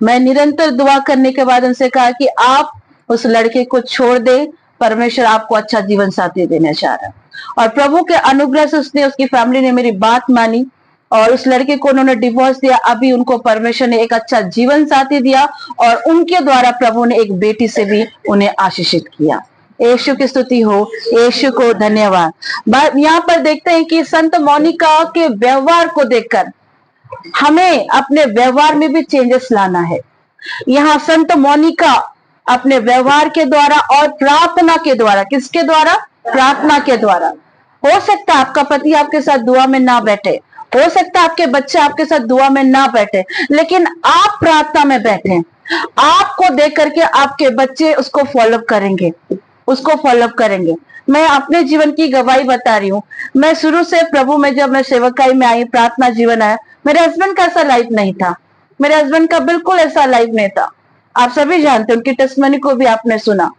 मैं निरंतर दुआ करने के बाद उनसे कहा कि आप उस लड़के को छोड़ दे, परमेश्वर आपको अच्छा जीवन साथी देना चाह रहा है। और प्रभु के अनुग्रह से उसने, उसकी फैमिली ने मेरी बात मानी और उस लड़के को उन्होंने डिवोर्स दिया। अभी उनको परमेश्वर ने एक अच्छा जीवन साथी दिया और उनके द्वारा प्रभु ने एक बेटी से भी उन्हें आशीषित किया। यीशु की स्तुति हो, यीशु को धन्यवाद। यहाँ पर देखते हैं कि संत मोनिका के व्यवहार को देखकर हमें अपने व्यवहार में भी चेंजेस लाना है। यहाँ संत मोनिका अपने व्यवहार के द्वारा और प्रार्थना के द्वारा, किसके द्वारा? प्रार्थना के द्वारा। हो सकता है आपका पति आपके साथ दुआ में ना बैठे, हो सकता है आपके बच्चे आपके साथ दुआ में ना बैठे, लेकिन आप प्रार्थना में बैठे। आपको देख करके आपके बच्चे उसको फॉलो करेंगे, उसको फॉलो करेंगे। मैं अपने जीवन की गवाही बता रही हूँ। मैं शुरू से प्रभु में, जब मैं सेवकाई में आई, प्रार्थना जीवन आया, मेरे हस्बैंड का ऐसा लाइफ नहीं था, मेरे हस्बैंड का बिल्कुल ऐसा लाइफ नहीं था। आप सभी जानते हैं, उनकी टेस्टमनी को भी आपने सुना।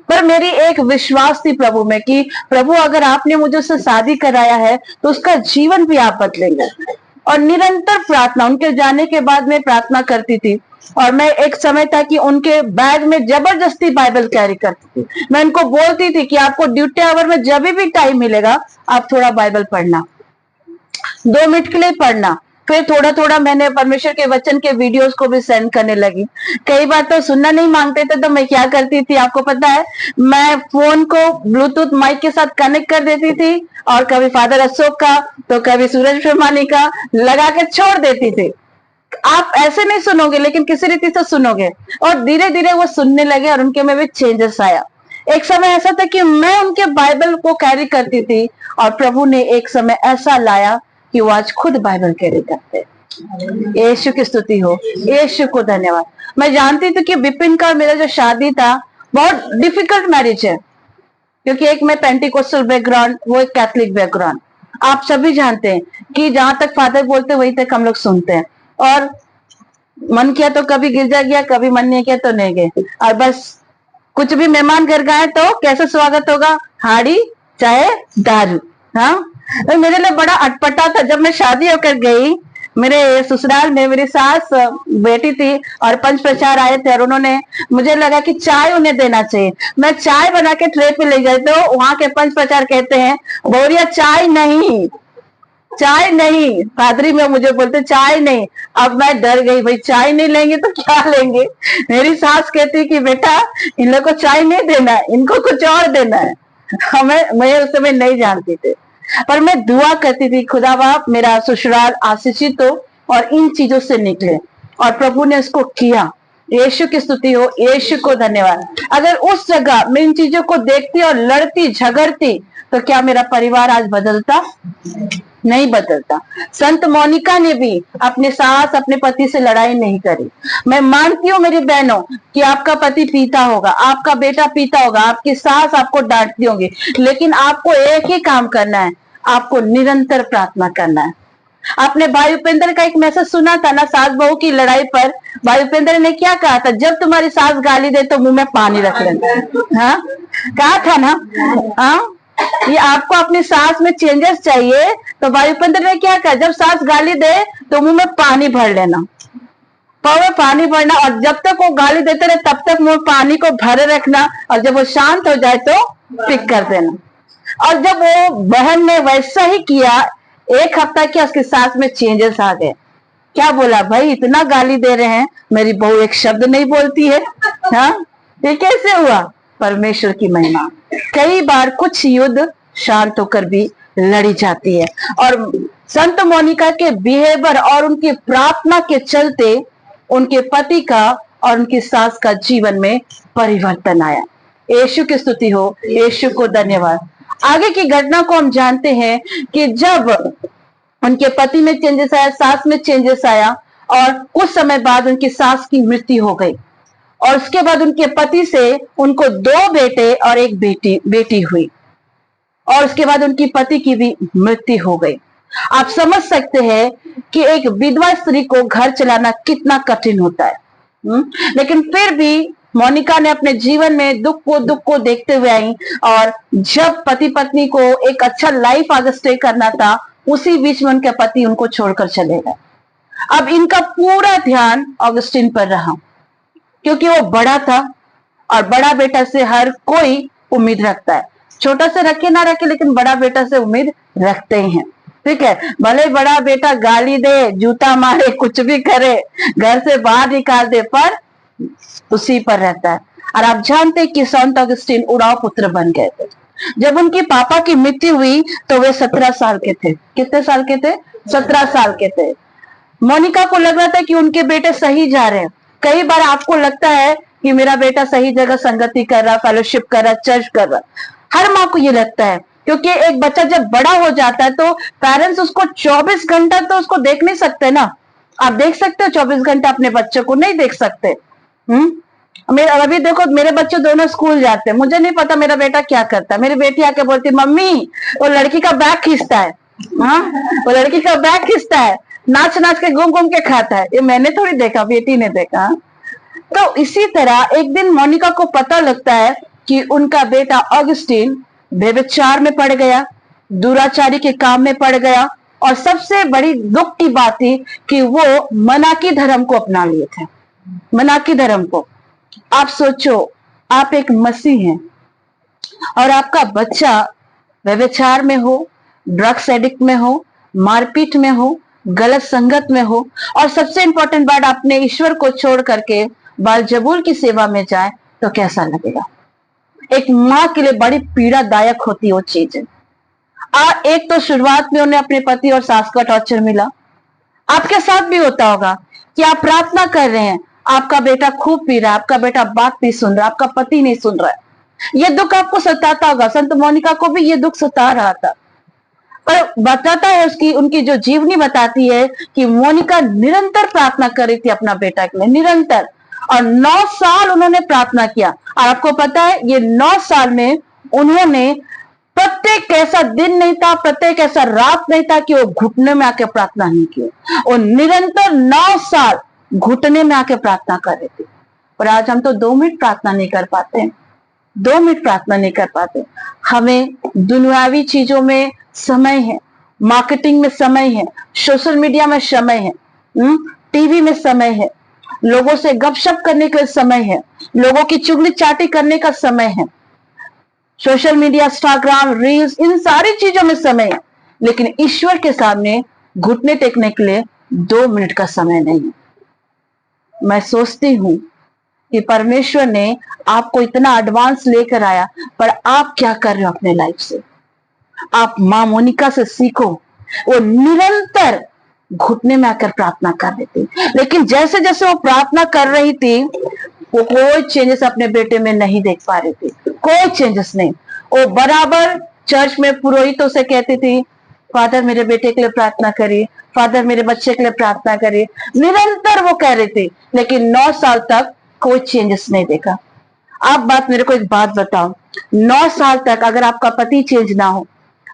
पर मेरी एक विश्वास थी प्रभु में कि प्रभु अगर आपने मुझे उससे शादी कराया है तो उसका जीवन भी आप बदलेंगे। और निरंतर प्रार्थना, उनके जाने के बाद मैं प्रार्थना करती थी। और मैं एक समय था कि उनके बैग में जबरदस्ती बाइबल कैरी करती थी। मैं उनको बोलती थी कि आपको ड्यूटी आवर में जब भी टाइम मिलेगा आप थोड़ा बाइबल पढ़ना, 2 मिनट के लिए पढ़ना। फिर थोड़ा थोड़ा मैंने परमेश्वर के वचन के वीडियोस को भी सेंड करने लगी। कई बार तो सुनना नहीं मांगते थे, तो मैं क्या करती थी आपको पता है, मैं फोन को ब्लूटूथ माइक के साथ कनेक्ट कर देती थी और कभी फादर अशोक का तो कभी सूरज प्रमाणी का लगा के छोड़ देती थी। आप ऐसे नहीं सुनोगे, लेकिन किसी रीति से सुनोगे, और धीरे धीरे वो सुनने लगे और उनके में भी चेंजेस आया। एक समय ऐसा था कि मैं उनके बाइबल को कैरी करती थी और प्रभु ने एक समय ऐसा लाया कि वो आज खुद बाइबल कैरी करते। यीशु की स्तुति हो, यीशु को धन्यवाद। मैं जानती थी कि विपिन का मेरा जो शादी था बहुत डिफिकल्ट मैरिज है, क्योंकि एक मैं पेंटिकोस्टल बैकग्राउंड, वो एक कैथलिक बैकग्राउंड। आप सभी जानते हैं कि जहां तक फादर बोलते वही तक हम लोग सुनते हैं, और मन किया तो कभी गिरजा गया, कभी मन नहीं किया तो नहीं गए। और बस कुछ भी मेहमान घर गए तो कैसे स्वागत होगा, हाड़ी चाहे दारू। हाँ, तो मेरे लिए बड़ा अटपटा था। जब मैं शादी होकर गई, मेरे ससुराल में मेरी सास बेटी थी और पंच प्रचार आए थे, और उन्होंने, मुझे लगा कि चाय उन्हें देना चाहिए। मैं चाय बना के ट्रे पे ले गई तो वहां के पंच प्रचार कहते हैं, बोरिया चाय नहीं, चाय नहीं। पादरी में मुझे बोलते चाय नहीं। अब मैं डर गई, भाई चाय नहीं लेंगे तो क्या लेंगे। मेरी सास कहती कि बेटा इन लोग को चाय नहीं देना है, इनको कुछ और देना है। मैं उस समय नहीं जानती थी, पर मैं दुआ करती थी, खुदा बाप मेरा ससुराल आशीषित हो और इन चीजों से निकले, और प्रभु ने इसको किया। यीशु की स्तुति हो, यीशु को धन्यवाद। अगर उस जगह मैं इन चीजों को देखती और लड़ती झगड़ती तो क्या मेरा परिवार आज बदलता? नहीं बदलता। संत मोनिका ने भी अपने सास, अपने पति से लड़ाई नहीं करी। मैं मानती हूँ मेरी बहनों कि आपका पति पीता होगा, आपका बेटा पीता होगा, आपकी सास आपको डांटती होंगी, लेकिन आपको एक ही काम करना है, आपको निरंतर प्रार्थना करना है। आपने भाई उपेंद्र का एक मैसेज सुना था ना, सास बहू की लड़ाई पर। भाई उपेंद्र ने क्या कहा था, जब तुम्हारी सास गाली दे तो मुंह में पानी रख लेना। हाँ, कहा था ना। हाँ, ये आपको अपनी सास में चेंजेस चाहिए, तो भाई उपेंद्र ने क्या कहा, जब सास गाली दे तो मुंह में पानी भर लेना, पाव में पानी भरना, और जब तक वो गाली देते रहे तब तक मुंह पानी को भरे रखना, और जब वो शांत हो जाए तो पिक कर देना। और जब वो बहन ने वैसा ही किया, एक हफ्ता किया, उसकी सास में चेंजेस आ गए। क्या बोला, भाई इतना गाली दे रहे हैं, मेरी बहू एक शब्द नहीं बोलती है। हाँ, ये कैसे हुआ? परमेश्वर की महिमा। कई बार कुछ युद्ध शांत होकर भी लड़ी जाती है, और संत मोनिका के बिहेवियर और उनकी प्रार्थना के चलते उनके पति का और उनकी सास का जीवन में परिवर्तन आया। यीशु की स्तुति हो, यीशु को धन्यवाद। आगे की घटना को हम जानते हैं कि जब उनके पति में चेंजेस आया, सास में चेंजेस आया, और कुछ समय बाद उनकी सास की मृत्यु हो गई, और उसके बाद उनके पति से उनको 2 बेटे और एक बेटी हुई, और उसके बाद उनकी पति की भी मृत्यु हो गई। आप समझ सकते हैं कि एक विधवा स्त्री को घर चलाना कितना कठिन होता है। लेकिन फिर भी मोनिका ने अपने जीवन में दुख को देखते हुए आई, और जब पति पत्नी को एक अच्छा लाइफ आगे स्टे करना था, उसी बीच में उनके पति उनको छोड़कर चले गए। अब इनका पूरा ध्यान ऑगस्टिन पर रहा, क्योंकि वो बड़ा था, और बड़ा बेटा से हर कोई उम्मीद रखता है। छोटा से रखे ना रखे, लेकिन बड़ा बेटा से उम्मीद रखते हैं। ठीक है, भले बड़ा बेटा गाली दे, जूता मारे, कुछ भी करे, घर से बाहर निकाल दे, पर उसी पर रहता है। और आप जानते हैं कि संत ऑगस्टिन उड़ाव पुत्र बन गए थे। जब उनके पापा की मृत्यु हुई तो वे 17 साल के थे। कितने साल के थे? 17 साल के थे। मोनिका को लग रहा था कि उनके बेटे सही जा रहे हैं। कई बार आपको लगता है कि मेरा बेटा सही जगह संगति कर रहा, फेलोशिप कर रहा, चर्च कर रहा। हर माँ को ये लगता है, क्योंकि एक बच्चा जब बड़ा हो जाता है तो पेरेंट्स उसको 24 घंटा तो उसको देख नहीं सकते ना। आप देख सकते हो 24 घंटा अपने बच्चे को? नहीं देख सकते। अभी देखो, मेरे बच्चे दोनों स्कूल जाते हैं, मुझे नहीं पता मेरा बेटा क्या करता है। मेरी बेटी आके बोलती, मम्मी वो लड़की का बैग खींचता है। हाँ, वो लड़की का बैग खींचता है, नाच नाच के घूम घूम के खाता है। ये मैंने थोड़ी देखा, बेटी ने देखा। तो इसी तरह एक दिन मोनिका को पता लगता है कि उनका बेटा ऑगस्टिन व्यभिचार में पड़ गया, दुराचारी के काम में पड़ गया, और सबसे बड़ी दुख की बात थी कि वो मनाकी धर्म को अपना लिए थे। मनाकी धर्म को। आप सोचो, आप एक मसीह हैं और आपका बच्चा व्यभिचार में हो, ड्रग्स एडिक्ट में हो, मारपीट में हो, गलत संगत में हो, और सबसे इंपॉर्टेंट बात आपने ईश्वर को छोड़ करके बालजबूल की सेवा में जाए तो कैसा लगेगा। एक माँ के लिए बड़ी पीड़ादायक होती है वो चीज। एक तो शुरुआत में उन्हें अपने पति और सास का टॉर्चर मिला। आपके साथ भी होता होगा कि आप प्रार्थना कर रहे हैं, आपका बेटा खूब पी रहा है, आपका बेटा बात नहीं सुन रहा, आपका पति नहीं सुन रहा है, ये दुख आपको सताता होगा। संत मोनिका को भी ये दुख सता रहा था, पर बताता है उनकी जो जीवनी बताती है कि मोनिका निरंतर प्रार्थना कर रही थी अपना बेटा के लिए, निरंतर, और 9 साल उन्होंने प्रार्थना किया। और आपको पता है ये 9 साल में उन्होंने प्रत्येक ऐसा दिन नहीं था, प्रत्येक ऐसा रात नहीं था कि वो घुटने में आके प्रार्थना नहीं की। वो निरंतर 9 साल घुटने में आके प्रार्थना कर रहे थे। और आज हम तो 2 मिनट प्रार्थना नहीं कर पाते, 2 मिनट प्रार्थना नहीं कर पाते। हमें दुनियावी चीजों में समय है, मार्केटिंग में समय है, सोशल मीडिया में समय है, टीवी में समय है, लोगों से गपशप करने का समय है, लोगों की चुगली चाटी करने का समय है, सोशल मीडिया, इंस्टाग्राम, रील्स, इन सारी चीजों में समय है, लेकिन ईश्वर के सामने घुटने टेकने के लिए 2 मिनट का समय नहीं है। मैं सोचती हूं कि परमेश्वर ने आपको इतना एडवांस लेकर आया, पर आप क्या कर रहे हो अपने लाइफ से। आप मां मोनिका से सीखो, वो निरंतर घुटने में आकर प्रार्थना कर रही थी, लेकिन जैसे जैसे वो प्रार्थना कर रही थी वो कोई चेंजेस अपने बेटे में नहीं देख पा रही थी, कोई चेंजेस नहीं। वो बराबर चर्च में पुरोहितों से कहती थी, फादर मेरे बेटे के लिए प्रार्थना करिए, फादर मेरे बच्चे के लिए प्रार्थना करिए, निरंतर वो कह रही थी, लेकिन 9 साल तक कोई चेंजेस नहीं देखा। आप मेरे को एक बात बताओ, 9 साल तक अगर आपका पति चेंज ना हो,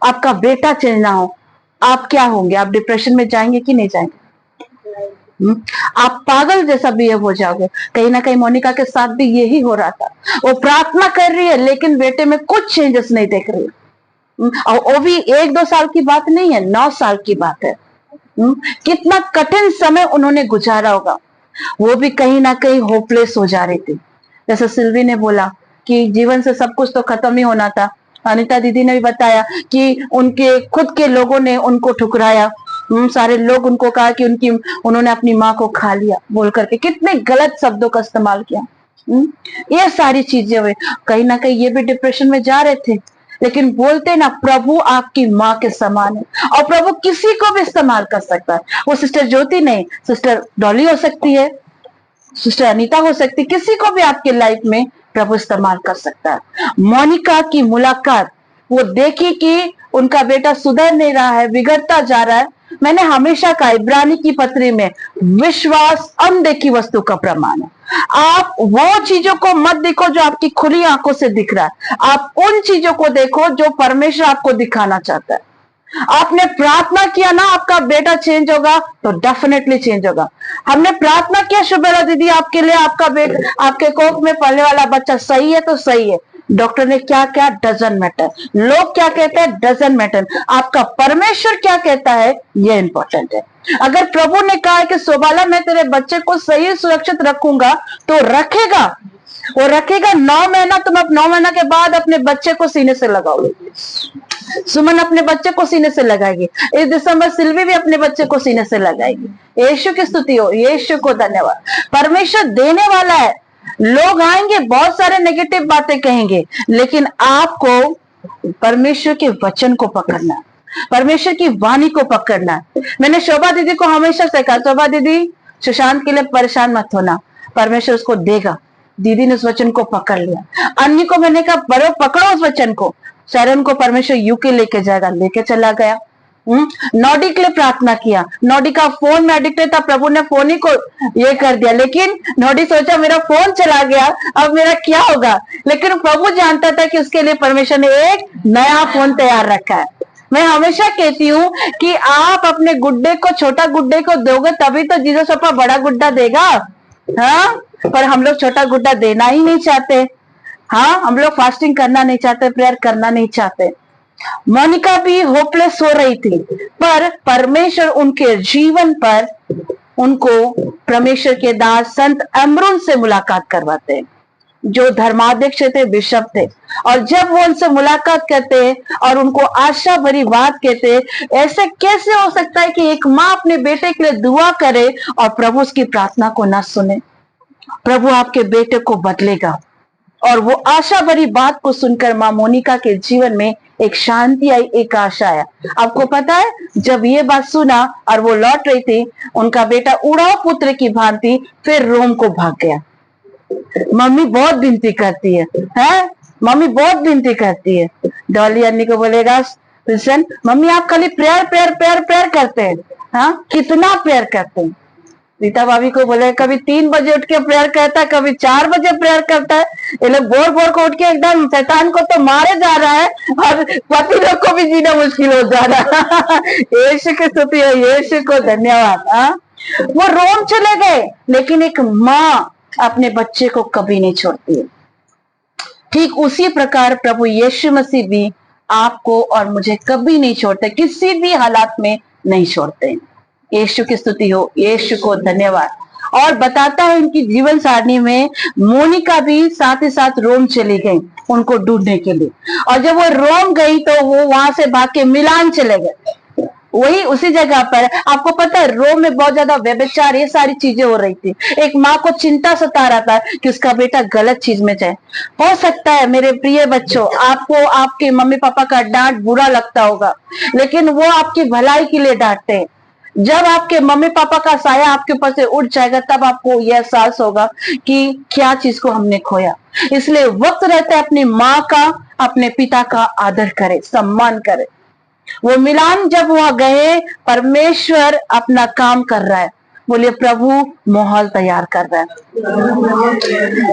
आपका बेटा चेंज ना हो, आप क्या होंगे? आप डिप्रेशन में जाएंगे कि नहीं जाएंगे? आप पागल जैसा बिहेव हो जाओगे। कहीं ना कहीं मोनिका के साथ भी यही हो रहा था। वो प्रार्थना कर रही है लेकिन बेटे में कुछ चेंजेस नहीं देख रही, और वो भी 1-2 साल की बात नहीं है, 9 साल की बात है। कितना कठिन समय उन्होंने गुजारा होगा। वो भी कहीं ना कहीं होपलेस हो जा रही थी। जैसे सिल्वी ने बोला कि जीवन से सब कुछ तो खत्म ही होना था। अनिता दीदी ने भी बताया कि उनके खुद के लोगों ने उनको ठुकराया, सारे लोग उनको कहा कि उन्होंने अपनी माँ को खा लिया बोल करके, कितने गलत शब्दों का इस्तेमाल किया। ये सारी चीजें हुई, कहीं ना कहीं ये भी डिप्रेशन में जा रहे थे, लेकिन बोलते ना प्रभु आपकी माँ के समान है, और प्रभु किसी को भी इस्तेमाल कर सकता है। वो सिस्टर ज्योति नहीं, सिस्टर डॉली हो सकती है, सिस्टर अनीता हो सकती है, किसी को भी आपके लाइफ में प्रभु इस्तेमाल कर सकता है। मोनिका की मुलाकात, वो देखी कि उनका बेटा सुधर नहीं रहा है, बिगड़ता जा रहा है। मैंने हमेशा कहा इब्रानी की पत्री में विश्वास अनदेखी वस्तु का प्रमाण है। आप वो चीजों को मत देखो जो आपकी खुली आंखों से दिख रहा है, आप उन चीजों को देखो जो परमेश्वर आपको दिखाना चाहता है। आपने प्रार्थना किया ना आपका बेटा चेंज होगा, तो डेफिनेटली चेंज होगा। हमने प्रार्थना किया शुभेला दीदी आपके लिए, आपका बेटा, आपके कोख में पलने वाला बच्चा सही है तो सही है। डॉक्टर ने क्या क्या, डजंट मैटर। लोग क्या कहते हैं, डजंट मैटर। आपका परमेश्वर क्या कहता है, ये इंपॉर्टेंट है। अगर प्रभु ने कहा है कि शोभाला मैं तेरे बच्चे को सही सुरक्षित रखूंगा, तो रखेगा, वो रखेगा। 9 महीना तुम 9 महीना के बाद अपने बच्चे को सीने से लगाओगे। सुमन अपने बच्चे को सीने से लगाएगी, इस दिसंबर सिल्वी भी अपने बच्चे को सीने से लगाएगी। यीशु की स्तुति हो, यीशु को धन्यवाद। परमेश्वर देने वाला है। लोग आएंगे, बहुत सारे नेगेटिव बातें कहेंगे, लेकिन आपको परमेश्वर के वचन को पकड़ना है, परमेश्वर की वाणी को पकड़ना है। मैंने शोभा दीदी को हमेशा से कहा, शोभा दीदी सुशांत के लिए परेशान मत होना, परमेश्वर उसको देगा। दीदी ने उस वचन को पकड़ लिया। अन्य को मैंने कहा बड़ो पकड़ो उस वचन को। शरण को परमेश्वर यूके लेके जाएगा, लेके चला गया। नौडी के लिए प्रार्थना किया, नौडी का फोन में एडिक्टेड था, प्रभु ने फोन ही को ये कर दिया, लेकिन नौडी सोचा मेरा फोन चला गया, अब मेरा क्या होगा। लेकिन प्रभु जानता था कि उसके लिए परमेश्वर ने एक नया फोन तैयार रखा है। मैं हमेशा कहती हूँ कि आप अपने गुड्डे को, छोटा गुड्डे को दोगे तभी तो जीसस अपना बड़ा गुड्डा देगा। हाँ, पर हम लोग छोटा गुड्डा देना ही नहीं चाहते। हाँ, हम लोग फास्टिंग करना नहीं चाहते, प्रेयर करना नहीं चाहते। मोनिका भी होपलेस हो रही थी, पर परमेश्वर उनके जीवन पर उनको परमेश्वर के दास संत अमरून से मुलाकात करवाते हैं। जो धर्माध्यक्ष थे, बिशप थे, और जब वो उनसे मुलाकात करते हैं और उनको आशा भरी बात कहते हैं, ऐसे कैसे हो सकता है कि एक माँ अपने बेटे के लिए दुआ करे और प्रभु उसकी प्रार्थना को ना सुने। प्रभु आपके बेटे को बदलेगा। और वो आशा भरी बात को सुनकर माँ मोनिका के जीवन में एक शांति आई, एक आशा आया। आपको पता है, जब ये बात सुना और वो लौट रही थी, उनका बेटा उड़ाव पुत्र की भांति फिर रोम को भाग गया। मम्मी बहुत विनती करती है, मम्मी बहुत विनती करती है। डॉली अन्नी को बोलेगा, कृष्ण मम्मी आप खाली प्रेयर प्रेयर प्रेयर प्रेयर करते हैं, हाँ कितना प्रेयर करते हैं। रीता भाभी को बोले, कभी 3 बजे उठ के प्रेयर करता है, कभी 4 बजे प्रेयर करता है। ये लोग बोर बोर को उठ के एकदम शैतान को तो मारे जा रहा है और पति लोग को भी जीना मुश्किल हो जा रहा है। यीशु की स्तुति है, यीशु को धन्यवाद। वो रोम चले गए, लेकिन एक माँ अपने बच्चे को कभी नहीं छोड़ती है। ठीक उसी प्रकार प्रभु यीशु मसीह भी आपको और मुझे कभी नहीं छोड़ते, किसी भी हालात में नहीं छोड़ते। यीशु की स्तुति हो, यीशु को धन्यवाद। और बताता है उनकी जीवन सारणी में मोनिका भी साथ ही साथ रोम चली गई उनको ढूंढने के लिए। और जब वो रोम गई तो वो वहां से भाग के मिलान चले गए। वही उसी जगह पर आपको पता है रोम में बहुत ज्यादा व्यभिचार, ये सारी चीजें हो रही थी। एक माँ को चिंता सता रहा था कि उसका बेटा गलत चीज में जाए। हो सकता है मेरे प्रिय बच्चों, आपको आपके मम्मी पापा का डांट बुरा लगता होगा, लेकिन वो आपकी भलाई के लिए डांटते हैं। जब आपके मम्मी पापा का साया आपके ऊपर से उठ जाएगा, तब आपको यह एहसास होगा कि क्या चीज को हमने खोया। इसलिए वक्त रहता है अपनी माँ का, अपने पिता का आदर करे, सम्मान करे। वो मिलान जब वहां गए, परमेश्वर अपना काम कर रहा है। बोलिए प्रभु माहौल तैयार कर रहा है।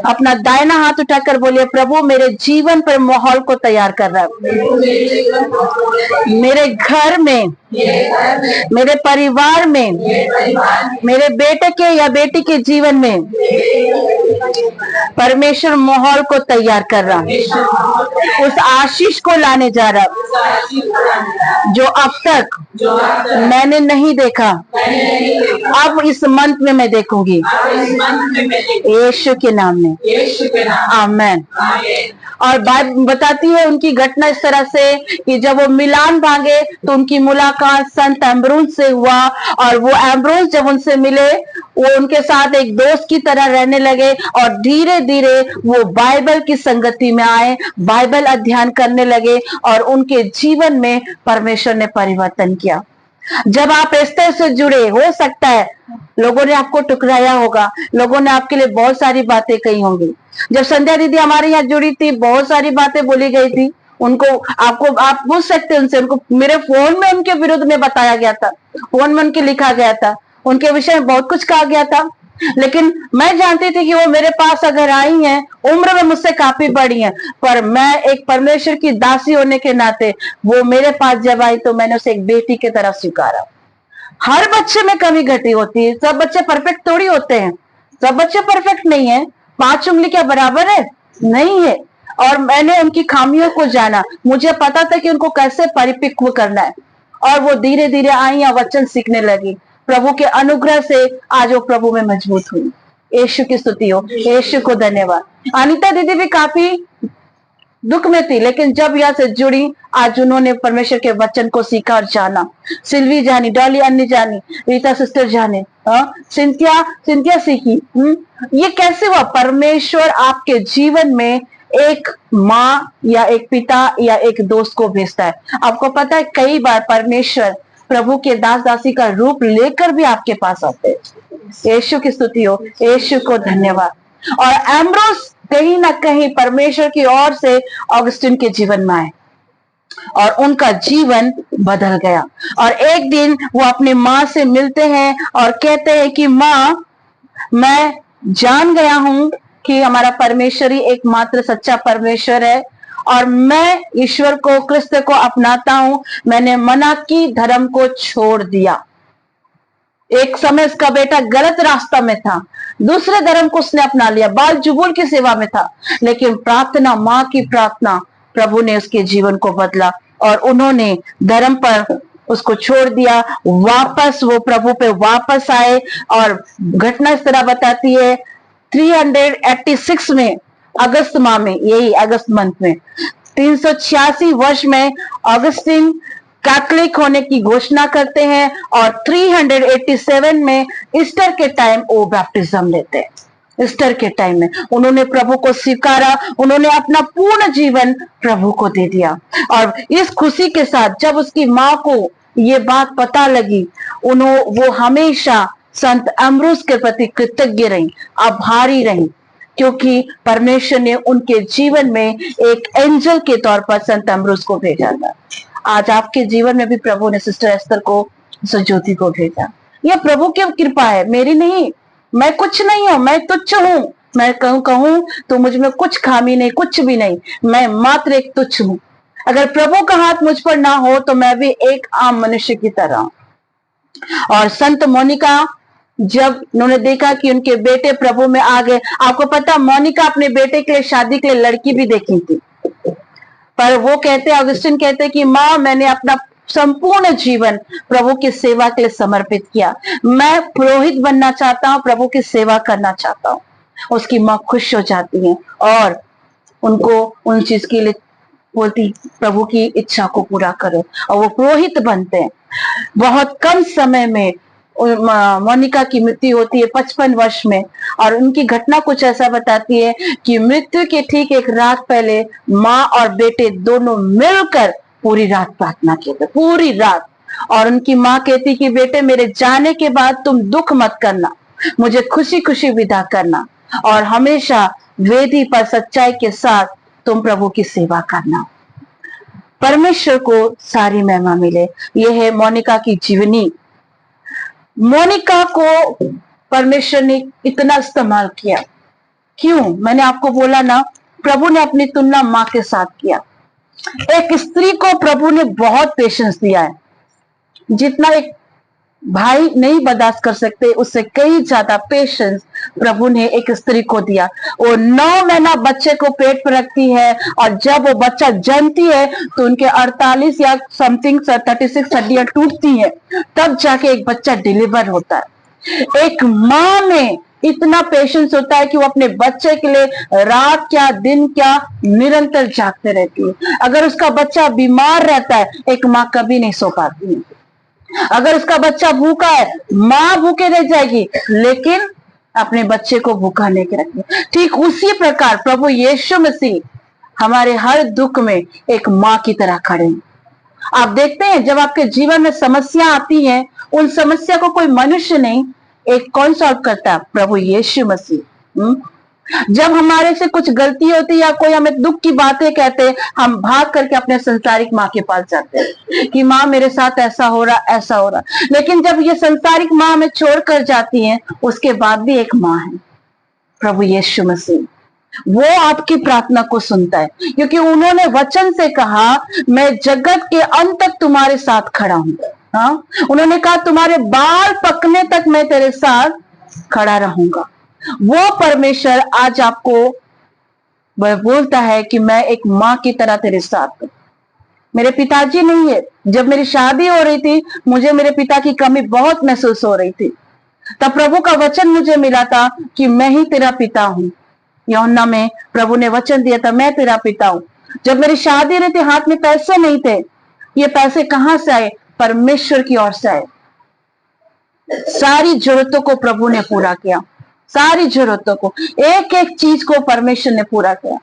अपना दाहिना हाथ उठाकर बोलिए, प्रभु मेरे जीवन पर माहौल को तैयार कर रहा है। मेरे घर में, मेरे परिवार में, मेरे बेटे के या बेटी के जीवन में परमेश्वर माहौल को तैयार कर रहा है। उस आशीष को लाने जा रहा जो अब तक मैंने नहीं देखा, अब इस मंथ में मैं देखूंगी, यीशु के नाम में, आमेन। और बात बताती है उनकी घटना इस तरह से कि जब वो मिलान भागे तो उनकी मुलाकात संत एम्ब्रोस से हुआ। और वो एम्ब्रोस जब उनसे मिले, वो उनके साथ एक दोस्त की तरह रहने लगे और धीरे धीरे वो बाइबल की संगति में आए, बाइबल अध्ययन करने लगे और उनके जीवन में परमेश्वर ने परिवर्तन किया। जब आप इस तरह से जुड़े, हो सकता है लोगों ने आपको टुकराया होगा, लोगों ने आपके लिए बहुत सारी बातें कही होंगी। जब संध्या दीदी हमारे यहाँ जुड़ी थी, बहुत सारी बातें बोली गई थी उनको। आपको आप पूछ सकते हैं उनसे, उनको मेरे फोन में उनके विरुद्ध में बताया गया था, फोन में उनके लिखा गया था, उनके विषय में बहुत कुछ कहा गया था। लेकिन मैं जानती थी कि वो मेरे पास अगर आई हैं, उम्र में मुझसे काफी बड़ी हैं, पर मैं एक परमेश्वर की दासी होने के नाते वो मेरे पास जब आई तो मैंने उसे एक बेटी की तरह स्वीकारा। हर बच्चे में कमी घटी होती है, सब बच्चे परफेक्ट थोड़ी होते हैं, सब बच्चे परफेक्ट नहीं है। 5 उंगली क्या बराबर है? नहीं है। और मैंने उनकी खामियों को जाना, मुझे पता था कि उनको कैसे परिपक्व करना है। और वो धीरे धीरे आई या वचन सीखने लगी। प्रभु के अनुग्रह से आज वो प्रभु में मजबूत हुई। यीशु की स्तुति हो, यीशु को धन्यवाद। अनीता दीदी भी काफी दुख में थी, लेकिन जब यहाँ से जुड़ी, आज उन्होंने परमेश्वर के वचन को सीखा और जाना। सिल्वी जानी, डॉली अन्नी जानी, रीता सिस्टर जाने, सिंथिया सीखी। ये कैसे हुआ? परमेश्वर आपके जीवन में एक माँ या एक पिता या एक दोस्त को भेजता है। आपको पता है कई बार परमेश्वर प्रभु के दास दासी का रूप लेकर भी आपके पास आते हैं। यीशु की स्तुति हो, यीशु को धन्यवाद। और एम्ब्रोस कहीं ना कहीं परमेश्वर की ओर से ऑगस्टिन के जीवन में आए और उनका जीवन बदल गया। और एक दिन वो अपनी माँ से मिलते हैं और कहते हैं कि माँ, मैं जान गया हूं कि हमारा परमेश्वर ही एकमात्र सच्चा परमेश्वर है और मैं ईश्वर को, क्रिस्त को अपनाता हूं। मैंने मना की धर्म को छोड़ दिया। एक समय उसका बेटा गलत रास्ता में था, दूसरे धर्म को उसने अपना लिया, बाल जुबुल की सेवा में था, लेकिन प्रार्थना, माँ की प्रार्थना, प्रभु ने उसके जीवन को बदला और उन्होंने धर्म पर उसको छोड़ दिया। वापस वो प्रभु पे वापस आए और घटना इस तरह बताती है 386 में अगस्त माह में, यही अगस्त मंथ में 386 वर्ष में ऑगस्टिन कैथोलिक होने की घोषणा करते हैं और 387 में ईस्टर के टाइम वो बैप्टिज्म लेते हैं। ईस्टर के टाइम में उन्होंने प्रभु को स्वीकारा, उन्होंने अपना पूर्ण जीवन प्रभु को दे दिया। और इस खुशी के साथ जब उसकी माँ को ये बात पता लगी, वो हमेशा संत अम्ब्रोस के प्रति कृतज्ञ रही, आभारी रही, क्योंकि परमेश्वर ने उनके जीवन में एक एंजल के तौर पर संत अम्ब्रोस को भेजा था। आज आपके जीवन में भी प्रभु ने सिस्टर एस्तर को, ज्योति को भेजा। यह प्रभु की कृपा है, मेरी नहीं। मैं कुछ नहीं हूं, मैं तुच्छ हूं। मैं कहूं तो मुझ में कुछ खामी नहीं, कुछ भी नहीं, मैं मात्र एक तुच्छ हूं। अगर प्रभु का हाथ मुझ पर ना हो तो मैं भी एक आम मनुष्य की तरह हूं। और संत मोनिका, जब उन्होंने देखा कि उनके बेटे प्रभु में आ गए, आपको पता मोनिका अपने बेटे के लिए शादी के लिए लड़की भी देखी थी, पर वो कहते, ऑगस्टिन कहते कि माँ, मैंने अपना संपूर्ण जीवन प्रभु की सेवा के लिए समर्पित किया। मैं पुरोहित बनना चाहता हूँ, प्रभु की सेवा करना चाहता हूँ। उसकी माँ खुश हो जाती है और उनको उन चीज के लिए बोलती, प्रभु की इच्छा को पूरा करो, और वो पुरोहित बनते हैं। बहुत कम समय में मोनिका की मृत्यु होती है 55 वर्ष में, और उनकी घटना कुछ ऐसा बताती है कि मृत्यु के ठीक एक रात पहले माँ और बेटे दोनों मिलकर पूरी रात प्रार्थना किए, पूरी रात। और उनकी माँ कहती कि बेटे, मेरे जाने के बाद तुम दुख मत करना, मुझे खुशी खुशी विदा करना, और हमेशा वेदी पर सच्चाई के साथ तुम प्रभु की सेवा करना। परमेश्वर को सारी महिमा मिले। यह है मोनिका की जीवनी। मोनिका को परमेश्वर ने इतना इस्तेमाल किया, क्यों? मैंने आपको बोला ना, प्रभु ने अपनी तुलना माँ के साथ किया। एक स्त्री को प्रभु ने बहुत पेशेंस दिया है, जितना एक भाई नहीं बर्दाश्त कर सकते उससे कई ज्यादा पेशेंस प्रभु ने एक स्त्री को दिया। वो 9 महीना बच्चे को पेट पर रखती है, और जब वो बच्चा जन्मती है तो उनके 48 या समथिंग 36 हड्डियां टूटती हैं, तब जाके एक बच्चा डिलीवर होता है। एक माँ में इतना पेशेंस होता है कि वो अपने बच्चे के लिए रात क्या दिन क्या निरंतर जागते रहती है। अगर उसका बच्चा बीमार रहता है, एक माँ कभी नहीं सो पाती है। अगर उसका बच्चा भूखा है, माँ भूखे रह जाएगी, लेकिन अपने बच्चे को भूखा नहीं रखेगी। ठीक उसी प्रकार प्रभु यीशु मसीह हमारे हर दुख में एक माँ की तरह खड़े हैं। आप देखते हैं जब आपके जीवन में समस्या आती है, उन समस्या को कोई मनुष्य नहीं, एक कौन सॉल्व करता है? प्रभु यीशु मसीह। जब हमारे से कुछ गलती होती है या कोई हमें दुख की बातें कहते, हम भाग करके अपने संसारिक माँ के पास जाते हैं कि माँ मेरे साथ ऐसा हो रहा, ऐसा हो रहा। लेकिन जब ये संसारिक माँ हमें छोड़कर जाती है, उसके बाद भी एक माँ है, प्रभु यीशु मसीह। वो आपकी प्रार्थना को सुनता है, क्योंकि उन्होंने वचन से कहा, मैं जगत के अंत तक तुम्हारे साथ खड़ा हूं। हाँ, उन्होंने कहा तुम्हारे बाल पकने तक मैं तेरे साथ खड़ा रहूंगा। वो परमेश्वर आज आपको बोलता है कि मैं एक माँ की तरह तेरे साथ हूं। मेरे पिताजी नहीं है, जब मेरी शादी हो रही थी मुझे मेरे पिता की कमी बहुत महसूस हो रही थी, तब प्रभु का वचन मुझे मिला था कि मैं ही तेरा पिता हूं। यूहन्ना में प्रभु ने वचन दिया था, मैं तेरा पिता हूं। जब मेरी शादी रही थी, हाथ में पैसे नहीं थे। ये पैसे कहां से आए? परमेश्वर की ओर से आए। सारी जरूरतों को प्रभु ने पूरा किया, सारी जरूरतों को, एक एक चीज को परमेश्वर ने पूरा किया।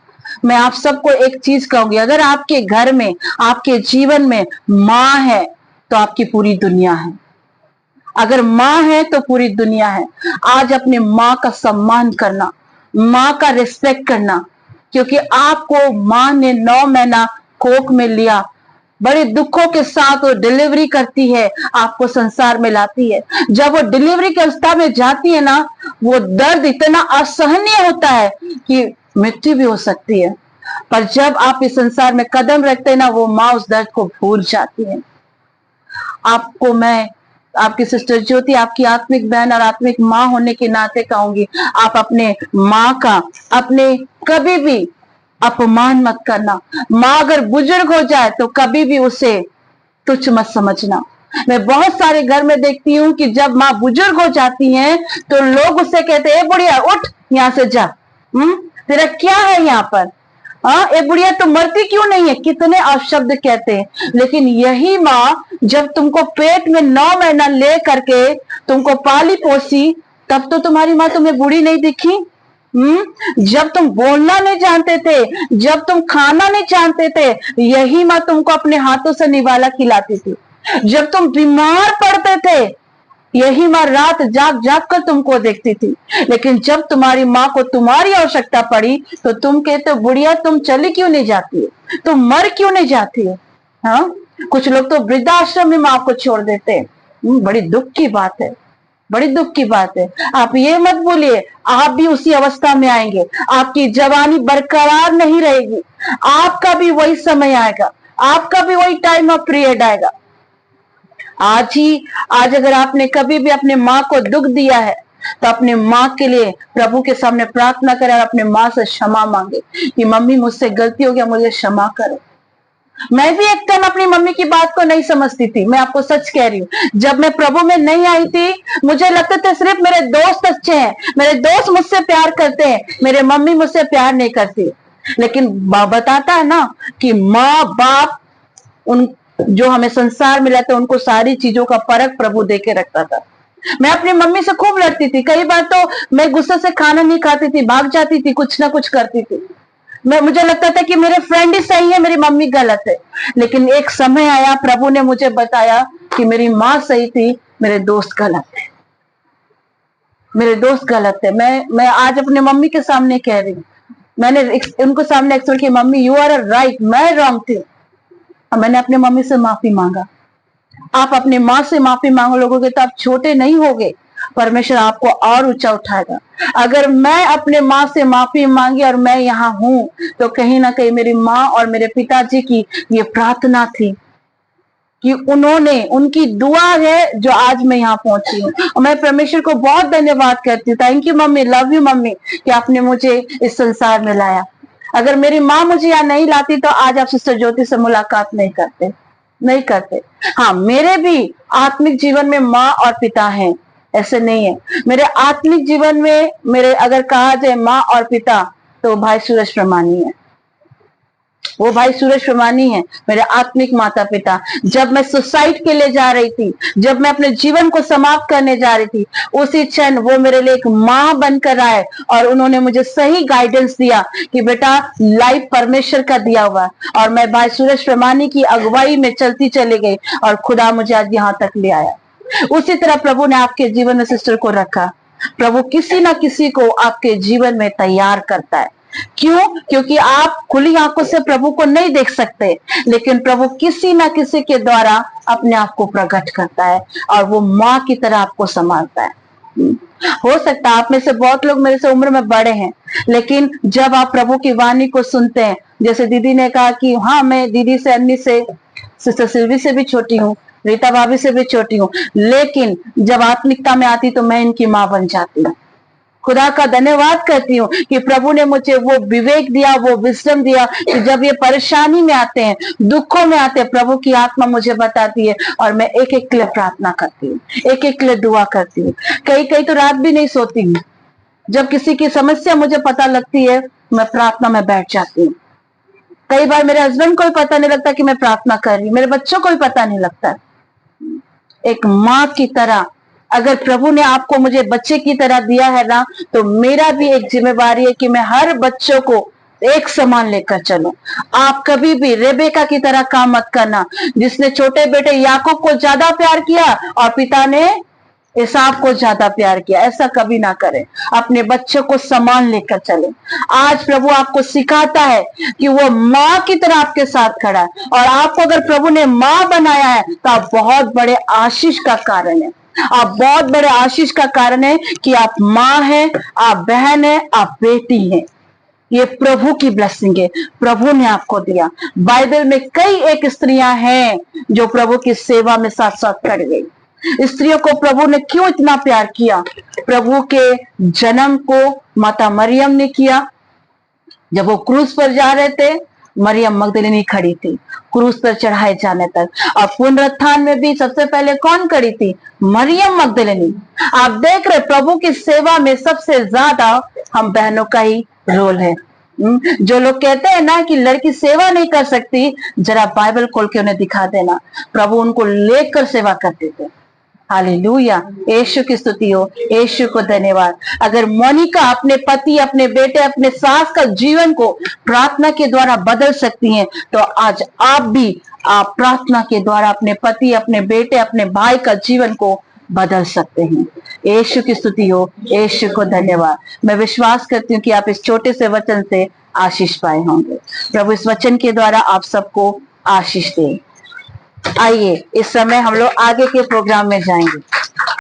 मैं आप सबको एक चीज कहूंगी, अगर आपके घर में, आपके जीवन में माँ है तो आपकी पूरी दुनिया है। अगर माँ है तो पूरी दुनिया है। आज अपने माँ का सम्मान करना, माँ का रिस्पेक्ट करना, क्योंकि आपको माँ ने 9 महीना कोख में लिया, बड़े दुखों के साथ वो डिलीवरी करती है, आपको संसार में लाती है। जब वो डिलीवरी की अवस्था में जाती है ना, वो दर्द इतना असहनीय होता है कि मृत्यु भी हो सकती है, पर जब आप इस संसार में कदम रखते हैं ना, वो माँ उस दर्द को भूल जाती है। आपको मैं, आपकी सिस्टर ज्योति, आपकी आत्मिक बहन और आत्मिक माँ होने के नाते कहूंगी, आप अपने माँ का अपने कभी भी अपमान मत करना। माँ अगर बुजुर्ग हो जाए तो कभी भी उसे तुच्छ मत समझना। मैं बहुत सारे घर में देखती हूँ कि जब माँ बुजुर्ग हो जाती हैं तो लोग उससे कहते हैं, बुढ़िया उठ यहाँ से जा, तेरा क्या है यहाँ पर? हाँ, ये बुढ़िया तो मरती क्यों नहीं है? कितने अपशब्द कहते हैं। लेकिन यही माँ जब तुमको पेट में 9 महीना ले करके तुमको पाली पोसी, तब तो तुम्हारी माँ तुम्हें बूढ़ी नहीं दिखी। जब तुम बोलना नहीं जानते थे, जब तुम खाना नहीं जानते थे, यही माँ तुमको अपने हाथों से निवाला खिलाती थी। जब तुम बीमार पड़ते थे, यही माँ रात जाग जाग कर तुमको देखती थी। लेकिन जब तुम्हारी माँ को तुम्हारी आवश्यकता पड़ी तो तुम कहते बुढ़िया तुम चली क्यों नहीं जाती है, तुम मर क्यों नहीं जाती है? हाँ, कुछ लोग तो वृद्धाश्रम में माँ को छोड़ देते हैं। बड़ी दुख की बात है, बड़ी दुख की बात है। आप ये मत बोलिए आप भी उसी अवस्था में आएंगे, आपकी जवानी बरकरार नहीं रहेगी, आपका भी वही समय आएगा, आपका भी वही टाइम ऑफ पीरियड आएगा। आज अगर आपने कभी भी अपने माँ को दुख दिया है तो अपने माँ के लिए प्रभु के सामने प्रार्थना करें और अपने माँ से क्षमा मांगे कि मम्मी मुझसे गलती हो गया, मुझे क्षमा करो। मैं भी एक टाइम अपनी मम्मी की बात को नहीं समझती थी, मैं आपको सच कह रही हूँ। जब मैं प्रभु में नहीं आई थी, मुझे लगता था सिर्फ मेरे दोस्त अच्छे हैं, मेरे दोस्त मुझसे प्यार करते हैं, मेरे मम्मी मुझसे प्यार नहीं करती। लेकिन बताता है ना कि माँ बाप उन जो हमें संसार मिला था उनको सारी चीजों का परख प्रभु दे के रखता था। मैं अपनी मम्मी से खूब लड़ती थी, कई बार तो मैं गुस्से से खाना नहीं खाती थी, भाग जाती थी, कुछ ना कुछ करती थी। मुझे लगता था कि मेरे फ्रेंड ही सही है, मेरी मम्मी गलत है। लेकिन एक समय आया, प्रभु ने मुझे बताया कि मेरी माँ सही थी, मेरे दोस्त गलत है, मेरे दोस्त गलत है। मैं आज अपने मम्मी के सामने कह रही हूँ, मैंने उनको सामने एक्सप्लेन किया, मम्मी यू आर राइट, मैं रॉन्ग थी। और मैंने अपने मम्मी से माफी मांगा। आप अपने माँ से माफी मांगो लोगोगे तो आप छोटे नहीं होगे, परमेश्वर आपको और ऊंचा उठाएगा। अगर मैं अपने माँ से माफी मांगी और मैं यहाँ हूं तो कहीं ना कहीं मेरी माँ और मेरे पिताजी की ये प्रार्थना थी कि उनकी दुआ है जो आज मैं यहाँ पहुंची हूँ। और मैं परमेश्वर को बहुत धन्यवाद करती हूँ। Thank you mummy, love you mummy कि आपने मुझे इस संसार में लाया। अगर मेरी माँ मुझे यहाँ नहीं लाती तो आज आप सिस्टर ज्योति से मुलाकात नहीं करते। हाँ, मेरे भी आत्मिक जीवन में माँ और पिता हैं, ऐसे नहीं है। मेरे आत्मिक जीवन में मेरे अगर कहा जाए माँ और पिता तो भाई सूरज प्रमाणी है, वो भाई सूरज प्रमाणी है, मेरे आत्मिक माता पिता। जब मैं सुसाइड के लिए जा रही थी, जब मैं अपने जीवन को समाप्त करने जा रही थी, उसी क्षण वो मेरे लिए एक माँ बनकर आए और उन्होंने मुझे सही गाइडेंस दिया कि बेटा लाइफ परमेश्वर का दिया हुआ है। और मैं भाई सूरज प्रमाणी की अगुवाई में चलती चली गई और खुदा मुझे आज यहाँ तक ले आया। उसी तरह प्रभु ने आपके जीवन में सिस्टर को रखा। प्रभु किसी ना किसी को आपके जीवन में तैयार करता है। क्यों? क्योंकि आप खुली आंखों से प्रभु को नहीं देख सकते, लेकिन प्रभु किसी ना किसी के द्वारा अपने आप को प्रकट करता है और वो माँ की तरह आपको संभालता है। हो सकता है आप में से बहुत लोग मेरे से उम्र में बड़े हैं, लेकिन जब आप प्रभु की वाणी को सुनते हैं, जैसे दीदी ने कहा कि हाँ मैं दीदी से, अन्नी से, सिस्टर सिल्वी से भी छोटी हूँ, रीता भाभी से भी छोटी हूँ, लेकिन जब आत्मिकता में आती तो मैं इनकी माँ बन जाती हूँ। खुदा का धन्यवाद करती हूँ कि प्रभु ने मुझे वो विवेक दिया, वो विजडम दिया कि जब ये परेशानी में आते हैं, दुखों में आते हैं, प्रभु की आत्मा मुझे बताती है और मैं एक एक के लिए प्रार्थना करती हूँ, एक एक के लिए दुआ करती हूँ। कई तो रात भी नहीं सोती हूँ। जब किसी की समस्या मुझे पता लगती है, मैं प्रार्थना में बैठ जाती हूँ। कई बार मेरे हस्बैंड को भी पता नहीं लगता कि मैं प्रार्थना कर रही हूँ, मेरे बच्चों को भी पता नहीं लगता। एक माँ की तरह अगर प्रभु ने आपको मुझे बच्चे की तरह दिया है ना, तो मेरा भी एक जिम्मेवारी है कि मैं हर बच्चों को एक समान लेकर चलूं। आप कभी भी रेबेका की तरह काम मत करना, जिसने छोटे बेटे याकूब को ज्यादा प्यार किया और पिता ने एसाव को ज्यादा प्यार किया। ऐसा कभी ना करें, अपने बच्चों को समान लेकर चलें। आज प्रभु आपको सिखाता है कि वो माँ की तरह आपके साथ खड़ा है, और आपको अगर प्रभु ने माँ बनाया है तो आप बहुत बड़े आशीष का कारण है। आप बहुत बड़े आशीष का कारण है कि आप माँ हैं, आप बहन हैं, आप बेटी हैं। ये प्रभु की ब्लेसिंग है, प्रभु ने आपको दिया। बाइबल में कई एक स्त्रियां हैं जो प्रभु की सेवा में साथ साथ खड़ गई। स्त्रियों को प्रभु ने क्यों इतना प्यार किया? प्रभु के जन्म को माता मरियम ने किया। जब वो क्रूस पर जा रहे थे, मरियम मगदलिनी खड़ी थी क्रूस पर चढ़ाए जाने तक। और पुनरुत्थान में भी सबसे पहले कौन खड़ी थी? मरियम मगदलिनी। आप देख रहे प्रभु की सेवा में सबसे ज्यादा हम बहनों का ही रोल है। जो लोग कहते हैं ना कि लड़की सेवा नहीं कर सकती, जरा बाइबल खोल के उन्हें दिखा देना, प्रभु उनको लेकर सेवा करते थे। हालेलुया, यीशु की स्तुति हो, यीशु को धन्यवाद। अगर मोनिका अपने पति, अपने बेटे, अपने सास का जीवन को प्रार्थना के द्वारा बदल सकती हैं, तो आज आप भी प्रार्थना के द्वारा अपने पति, अपने बेटे, अपने भाई का जीवन को बदल सकते हैं। यीशु की स्तुति हो, यीशु को धन्यवाद। मैं विश्वास करती हूँ कि आप इस छोटे से वचन से आशीष पाए होंगे। प्रभु इस वचन के द्वारा आप सबको आशीष दे। आइए इस समय हम लोग आगे के प्रोग्राम में जाएंगे।